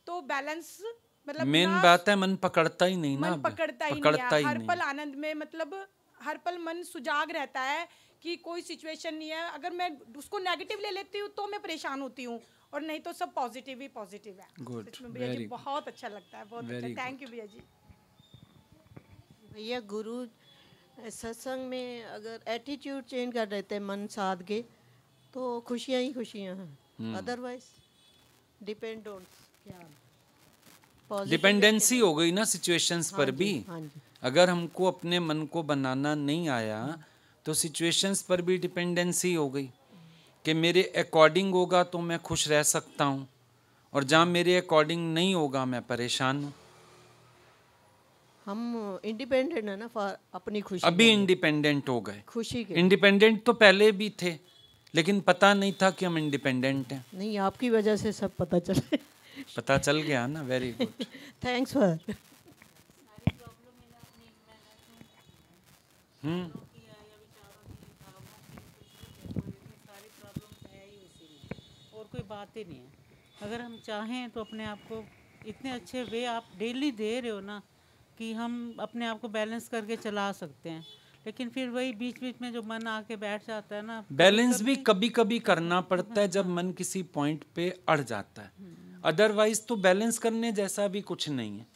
तो बैलेंस, मतलब मेन बात है मन पकड़ता ही नहीं ना, मन पकड़ता ही नहीं है, हर पल आनंद में, मतलब हर पल मन सुजाग रहता है कि कोई सिचुएशन नहीं है। अगर मैं उसको नेगेटिव ले लेती हूँ तो मैं परेशान होती हूँ, और नहीं तो सब पॉजिटिव ही पॉजिटिव है। गुड, भैया जी बहुत अच्छा लगता है, बहुत अच्छा, थैंक यू भैया जी। भैया गुरु सत्संग में अगर एटीट्यूड चेंज कर देते हैं मन साध के, तो खुशियाँ ही खुशियाँ हैं। अदरवाइज डिपेंड ऑन क्या डिपेंडेंसी हो गई ना सिचुएशंस पर भी। हाँ जी। अगर हमको अपने मन को बनाना नहीं आया तो सिचुएशंस पर भी डिपेंडेंसी हो गई कि मेरे अकॉर्डिंग होगा तो मैं खुश रह सकता हूँ, और जहाँ मेरे अकॉर्डिंग नहीं होगा मैं परेशान हूँ। हम इंडिपेंडेंट है ना फॉर अपनी खुशी। अभी इंडिपेंडेंट हो गए। खुशी के इंडिपेंडेंट तो पहले भी थे, लेकिन पता नहीं था कि हम इंडिपेंडेंट हैं। नहीं, आपकी वजह से सब पता चले। पता चल गया ना, वेरी गुड। Thanks for. और कोई बात ही नहीं है। अगर हम चाहें तो अपने आप को इतने अच्छे वे आप डेली दे रहे हो ना कि हम अपने आप को बैलेंस करके चला सकते हैं, लेकिन फिर वही बीच बीच में जो मन आके बैठ जाता है ना, बैलेंस भी कभी कभी करना पड़ता है जब मन किसी पॉइंट पे अड़ जाता है। अदरवाइज तो बैलेंस करने जैसा भी कुछ नहीं है,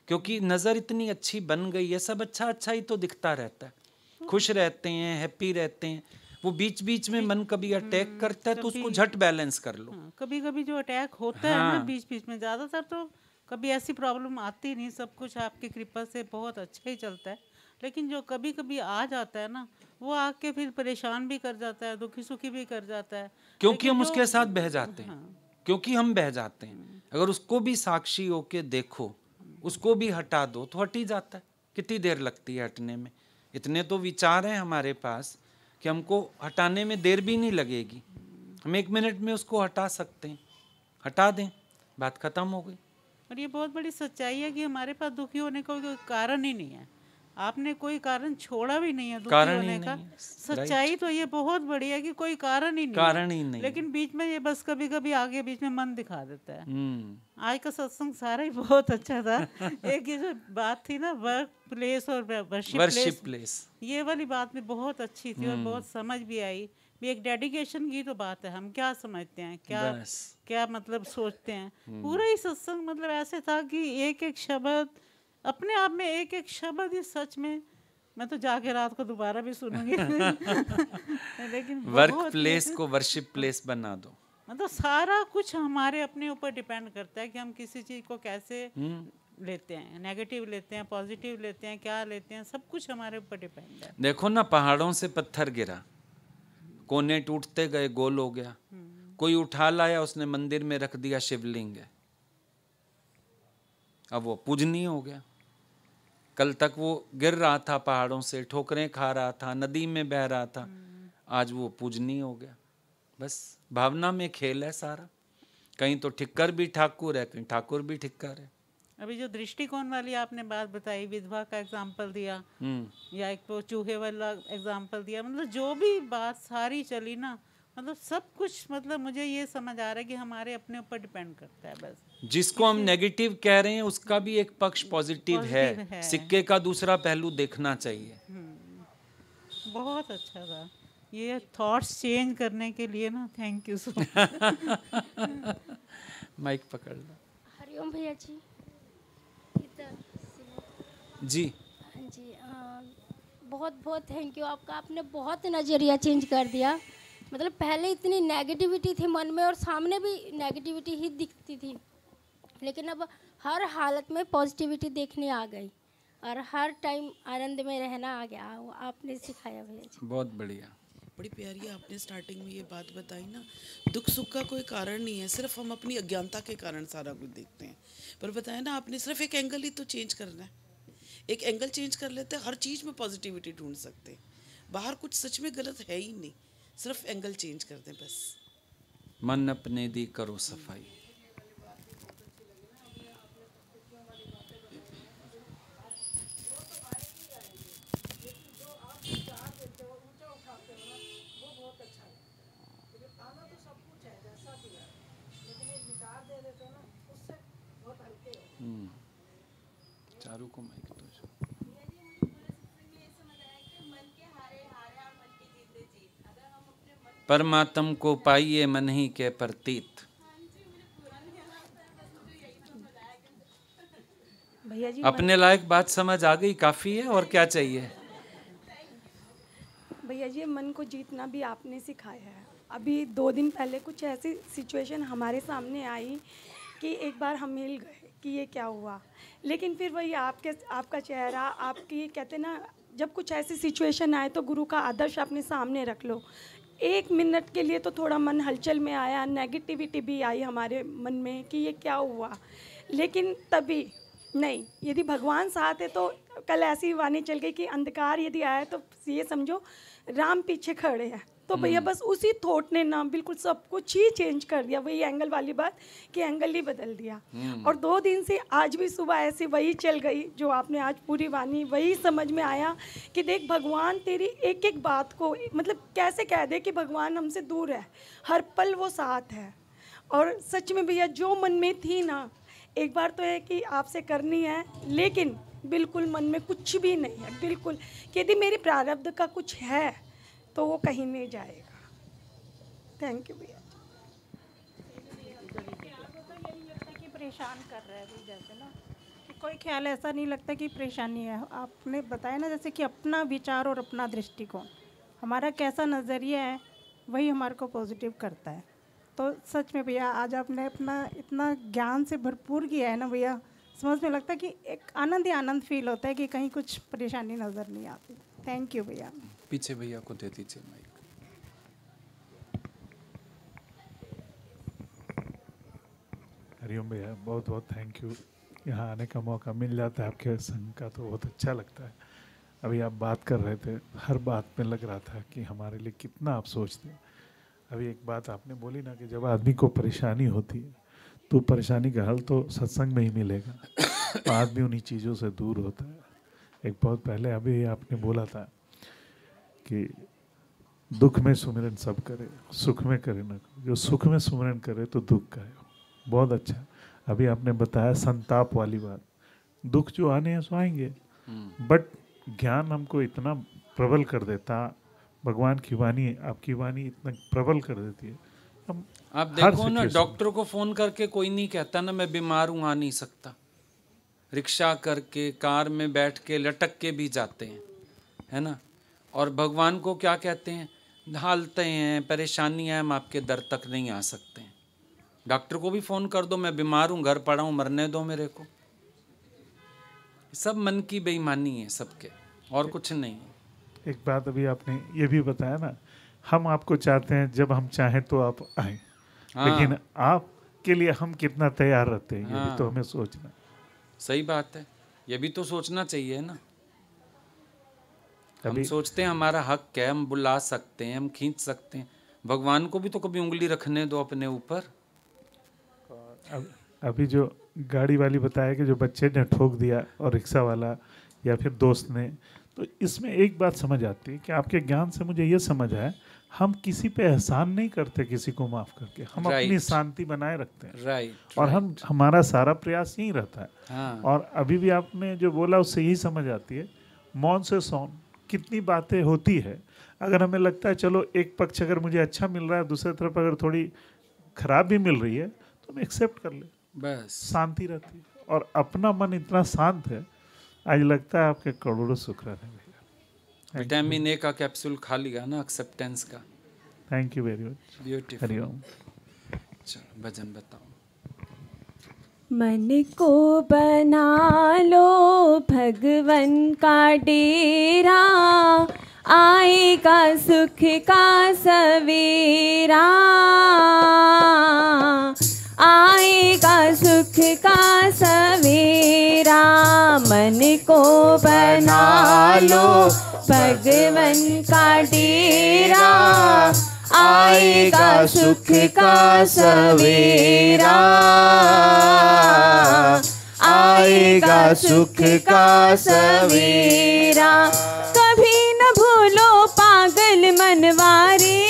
क्योंकि नज़र इतनी अच्छी बन गई है, सब अच्छा अच्छा ही तो दिखता रहता है, खुश रहते हैं, हैप्पी रहते हैं। वो बीच बीच में मन कभी अटैक करता है तो उसको झट बैलेंस कर लो। कभी कभी जो अटैक होता है ना बीच बीच में, ज़्यादातर तो कभी ऐसी प्रॉब्लम आती नहीं, सब कुछ आपकी कृपा से बहुत अच्छा ही चलता है। लेकिन जो कभी कभी आ जाता है ना, वो आके फिर परेशान भी कर जाता है, दुखी सुखी भी कर जाता है, क्योंकि हम उसके साथ बह जाते हैं। क्योंकि हम बह जाते हैं। अगर उसको भी साक्षी होके देखो, उसको भी हटा दो तो हट ही जाता है। कितनी देर लगती है हटने में? इतने तो विचार हैं हमारे पास कि हमको हटाने में देर भी नहीं लगेगी, हम 1 मिनट में उसको हटा सकते हैं, हटा दें, बात खत्म हो गई। और ये बहुत बड़ी सच्चाई है कि हमारे पास दुखी होने का कोई कारण ही नहीं है। आपने कोई कारण छोड़ा भी नहीं है दुखी कारण ही होने का। नहीं है, सच्चाई तो ये बहुत बड़ी है कि कोई कारण ही नहीं कारण है। ही नहीं। लेकिन बीच में ये बस कभी कभी आगे बीच में मन दिखा देता है। आज का सत्संग सारा ही बहुत अच्छा था। एक ये जो बात थी ना, वर्क प्लेस और वर्शिप प्लेस, ये वाली बात भी बहुत अच्छी थी और बहुत समझ भी आई। भी एक डेडिकेशन की तो बात है, हम क्या समझते हैं, क्या मतलब सोचते हैं। पूरा ही सत्संग मतलब ऐसे था कि एक एक शब्द अपने आप में, एक एक शब्द ही सच में मैं तो जाके रात को दोबारा भी सुनूंगी। लेकिन वर्क प्लेस को वर्शिप प्लेस बना दो। मतलब सारा कुछ हमारे अपने ऊपर डिपेंड करता है कि हम किसी चीज को कैसे लेते हैं, नेगेटिव लेते हैं, पॉजिटिव लेते हैं, क्या लेते हैं, सब कुछ हमारे ऊपर डिपेंड है। देखो ना, पहाड़ों से पत्थर गिरा, कोने टूटते गए, गोल हो गया, कोई उठा लाया, उसने मंदिर में रख दिया, शिवलिंग है, अब वो पूजनीय हो गया। कल तक वो गिर रहा था पहाड़ों से, ठोकरें खा रहा था, नदी में बह रहा था, आज वो पूजनीय हो गया। बस भावना में खेल है सारा। कहीं तो ठिक्कर भी ठाकुर है, कहीं ठाकुर भी ठिक्कर है। अभी जो दृष्टिकोण वाली आपने बात बताई, विधवा का एग्जाम्पल दिया या एक तो चूहे वाला एग्जाम्पल दिया, मतलब जो भी बात सारी चली ना, मतलब सब कुछ, मतलब मुझे ये समझ आ रहा है कि हमारे अपने ऊपर डिपेंड करता है। बस जिसको हम नेगेटिव कह रहे हैं उसका भी एक पक्ष पॉजिटिव है। सिक्के का दूसरा पहलू देखना चाहिए। बहुत अच्छा था ये थॉट्स चेंज करने के लिए ना, thank you so much. Mike पकड़ लो। हरिओम भैया जी। जी जी बहुत बहुत थैंक यू आपका, आपने बहुत नज़रिया चेंज कर दिया। मतलब पहले इतनी नेगेटिविटी थी मन में और सामने भी नेगेटिविटी ही दिखती थी, लेकिन अब हर हालत में पॉजिटिविटी देखने आ गई और हर टाइम आनंद में रहना आ गया। आपने सिखाया भैया जी, बहुत बढ़िया। बड़ी प्यारी आपने स्टार्टिंग में ये बात बताई ना, दुख सुख का कोई कारण नहीं है, सिर्फ हम अपनी अज्ञानता के कारण सारा कुछ देखते हैं। पर बताया ना आपने, सिर्फ एक एंगल ही तो चेंज करना है। एक एंगल चेंज कर लेते हैं, हर चीज़ में पॉजिटिविटी ढूंढ सकते हैं। बाहर कुछ सच में गलत है ही नहीं, सिर्फ एंगल चेंज कर दें बस। मन अपने दी करो सफाई। चारू को माइक दो। परमात्म को पाइए मन ही के प्रतीत। भैया जी अपने लायक बात समझ आ गई, काफी है, और क्या चाहिए। भैया जी मन को जीतना भी आपने सिखाया है। अभी 2 दिन पहले कुछ ऐसी सिचुएशन हमारे सामने आई कि एक बार हम मिल गए कि ये क्या हुआ, लेकिन फिर वही आपका चेहरा, आपकी कहते ना, जब कुछ ऐसी सिचुएशन आए तो गुरु का आदर्श अपने सामने रख लो। 1 मिनट के लिए तो थोड़ा मन हलचल में आया, नेगेटिविटी भी आई हमारे मन में कि ये क्या हुआ, लेकिन तभी नहीं, यदि भगवान साथ है तो कल ऐसी वाणी चल गई कि अंधकार यदि आया तो ये समझो राम पीछे खड़े हैं। तो भैया बस उसी थॉट ने ना बिल्कुल सब कुछ ही चेंज कर दिया। वही एंगल वाली बात कि एंगल ही बदल दिया। और 2 दिन से आज भी सुबह ऐसी वही चल गई जो आपने आज पूरी वाणी, वही समझ में आया कि देख भगवान तेरी एक एक बात को, मतलब कैसे कह दे कि भगवान हमसे दूर है, हर पल वो साथ है। और सच में भैया जो मन में थी ना, एक बार तो है कि आपसे करनी है, लेकिन बिल्कुल मन में कुछ भी नहीं है, बिल्कुल कि यदि मेरी प्रारब्ध का कुछ है तो वो कहीं नहीं जाएगा। थैंक यू भैया। कि परेशान कर रहा है अभी, जैसे ना कि कोई ख्याल ऐसा नहीं लगता कि परेशानी है। आपने बताया ना जैसे कि अपना विचार और अपना दृष्टिकोण, हमारा कैसा नज़रिया है वही हमारे को पॉजिटिव करता है। तो सच में भैया आज आपने अपना इतना ज्ञान से भरपूर किया है ना भैया, समझ में लगता है कि एक आनंद ही आनंद फील होता है कि कहीं कुछ परेशानी नज़र नहीं आती। थैंक यू भैया। पीछे भैया को दे दीजिए माइक। हरिओम भैया, बहुत बहुत थैंक यू। यहाँ आने का मौका मिल जाता है आपके संग का तो बहुत अच्छा लगता है। अभी आप बात कर रहे थे, हर बात में लग रहा था कि हमारे लिए कितना आप सोचते हैं। अभी एक बात आपने बोली ना कि जब आदमी को परेशानी होती है तो परेशानी का हल तो सत्संग में ही मिलेगा, तो आदमी उन्हीं चीज़ों से दूर होता है। एक बहुत पहले अभी आपने बोला था कि दुख में सुमिरन सब करे, सुख में करे ना, जो सुख में सुमिरन करे तो दुख का है। बहुत अच्छा। अभी आपने बताया संताप वाली बात, दुख जो आने हैं सो आएंगे, बट ज्ञान हमको इतना प्रबल कर देता, भगवान की वाणी, आपकी वाणी इतना प्रबल कर देती है। हम आप देखो ना, डॉक्टर को फोन करके कोई नहीं कहता ना मैं बीमार हूँ, आ नहीं सकता। रिक्शा करके, कार में बैठ के, लटक के भी जाते हैं, है ना। और भगवान को क्या कहते हैं, ढालते हैं, परेशानी है, हम आपके दर तक नहीं आ सकते हैं। डॉक्टर को भी फ़ोन कर दो, मैं बीमार हूँ, घर पड़ा हूँ, मरने दो मेरे को। सब मन की बेईमानी है सबके, और कुछ नहीं। एक बात अभी आपने ये भी बताया ना, हम आपको चाहते हैं, जब हम चाहें तो आप आए, लेकिन आपके लिए हम कितना तैयार रहते हैं, ये भी तो हमें सोचना। सही बात है, ये भी तो सोचना चाहिए ना। हम सोचते हैं हमारा हक है, हम बुला सकते हैं, हम खींच सकते हैं। भगवान को भी तो कभी उंगली रखने दो अपने ऊपर। अभी जो गाड़ी वाली बताया कि जो बच्चे ने ठोक दिया और रिक्शा वाला या फिर दोस्त ने, तो इसमें एक बात समझ आती है कि आपके ज्ञान से मुझे ये समझ आया, हम किसी पे एहसान नहीं करते किसी को माफ करके, हम अपनी शांति बनाए रखते हैं। और हम हमारा सारा प्रयास यही रहता है। और अभी भी आपने जो बोला उससे यही समझ आती है, मौन से सौन कितनी बातें होती है। अगर हमें लगता है चलो एक पक्ष अगर मुझे अच्छा मिल रहा है, दूसरी तरफ अगर थोड़ी खराब भी मिल रही है, तो हम एक्सेप्ट कर ले, बस शांति रहती है। और अपना मन इतना शांत है, आज लगता है आपके करोड़ों शुक्र है। विटामिन ए का कैप्सूल खा लिया ना, एक्सेप्टेंस का। Thank you very much. Beautiful. Hariom. चलो भजन बताओ। मन को बना लो भगवन का डेरा, आएगा सुख का सवेरा, आएगा सुख का सवेरा। मन को बना लो भगवन का डेरा, आएगा सुख का सवेरा, आएगा सुख का सवेरा। कभी न भूलो पागल मनवारे,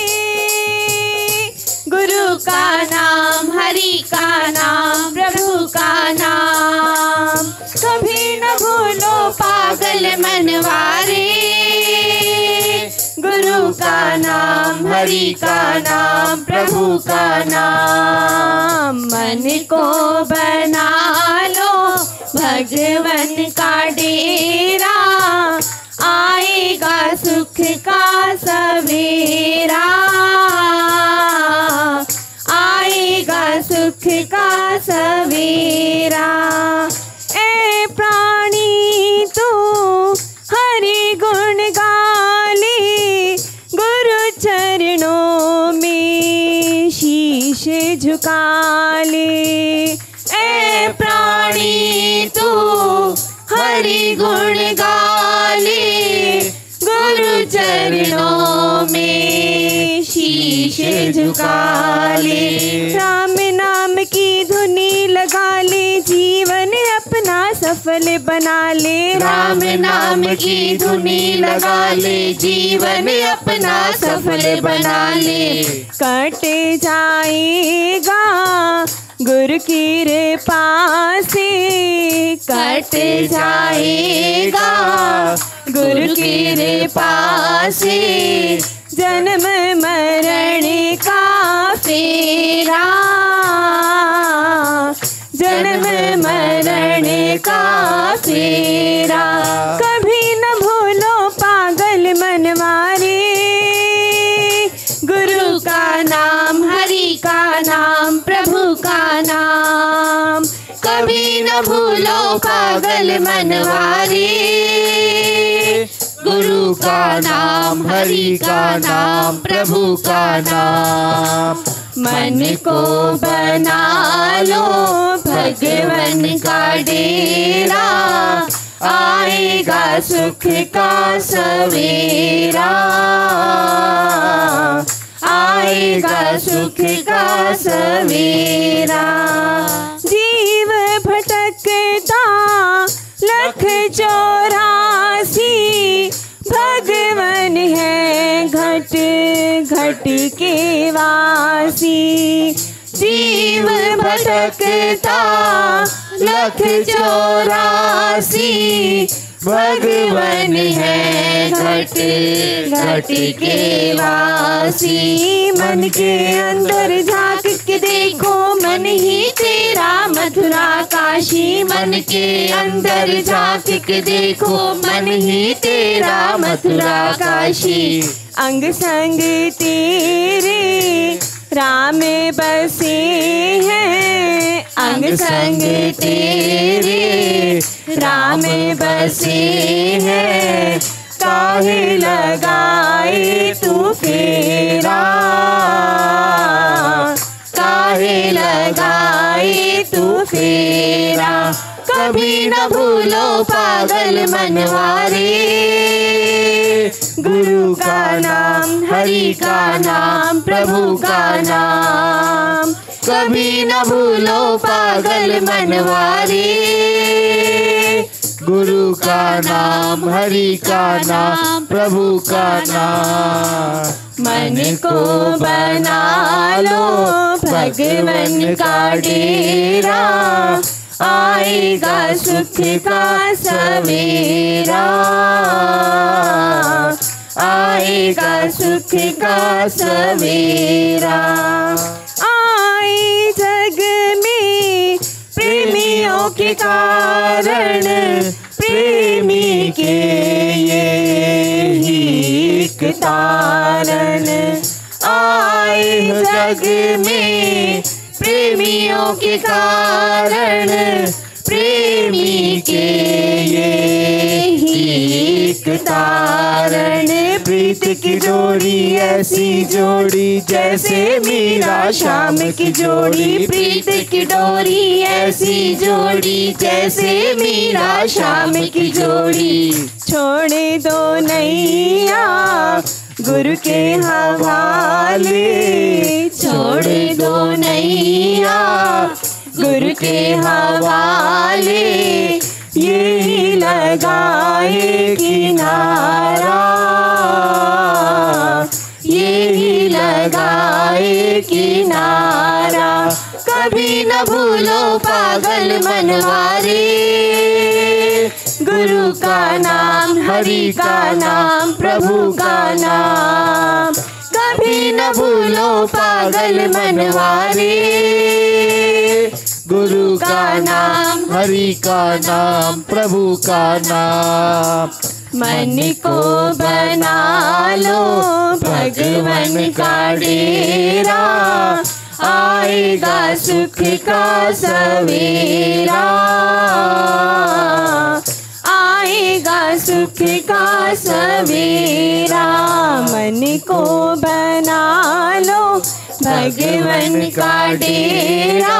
गुरु का नाम, हरि का नाम, प्रभु का नाम। कभी न भूलो पागल मनवारे, गुरु का नाम, हरि का नाम, प्रभु का नाम। मन को बना लो भगवन का डेरा, आएगा सुख का सवेरा, आएगा सुख का सवेरा। ए प्राणी तू हरि गुण गाले, गुरु चरणों में शीश झुका ले। ए प्राणी तू हरि गुण गाले, गुरु चरणों में शीश झुका ले। राम नाम की धुनी लगा ले, जीवन अपना सफल बना ले। राम नाम की धुनी लगा ले, जीवन अपना सफल बना ले। कट जाएगा गुरु की कृपा से, कट जाएगा गुरु की कृपा से। जन्म मरण का फेरा, जन्म मरण का फेरा। कभी न भूलो पागल मनवारे, गुरु का नाम, हरि का नाम, प्रभु का नाम। कभी न भूलो पागल मनवारे, गुरु का नाम, हरि का नाम, प्रभु का नाम। मन को बना लो भगवन का डेरा, आएगा सुख का सवेरा, आएगा सुख का सवेरा। जीव भटकता लख 84, भगवन है घट घट के वासी। जीव भटकता लख 84, भगवन है घट घट के वासी। मन के अंदर झांक के देखो, मन ही तेरा मथुरा काशी। मन के अंदर झांक के देखो, मन ही तेरा मथुरा काशी। अंग संग तेरे राम बसे हैं, अंग संग तेरे राम बसे हैं। काहे लगाए तू फेरा, काहे लगाए तू फेरा। कभी न भूलो पागल मनवारे, गुरु का नाम, हरि का नाम, प्रभु का नाम। कभी न भूलो पागल मनवारे, गुरु का नाम, हरि का नाम, प्रभु का नाम। मन को बना लो भगवन का डेरा, आएगा सुख का सवेरा, आएगा सुख का सवेरा। आए जग में प्रेमियों के कारण, प्रेमी के ये ही एक तारण। आए जग में प्रेमियों के कारण, प्रेमी के ये ही एक तारण। प्रीत की जोड़ी ऐसी जोड़ी जैसे मीरा श्याम की जोड़ी। प्रीत की डोरी ऐसी जोड़ी जैसे मीरा श्याम की जोड़ी। छोड़ दो नैया गुरु के हवाले, छोड़ दो नैया गुरु के हवाले। यही लगाए किनारा, यही लगाए किनारा। कभी न भूलो पागल मनवारे, गुरु का नाम, हरि का नाम, प्रभु का नाम। कभी न भूलो पागल मनवारे, गुरु का नाम, हरि का नाम, प्रभु का नाम। मन को बना लो भगवन का डेरा, आएगा सुख का सवेरा, आएगा सुख का सवेरा। मन को बना लो भगवन का डेरा,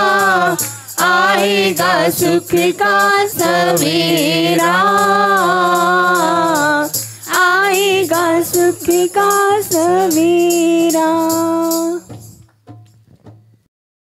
आएगा सुख का सवेरा, आएगा सुख का सवेरा।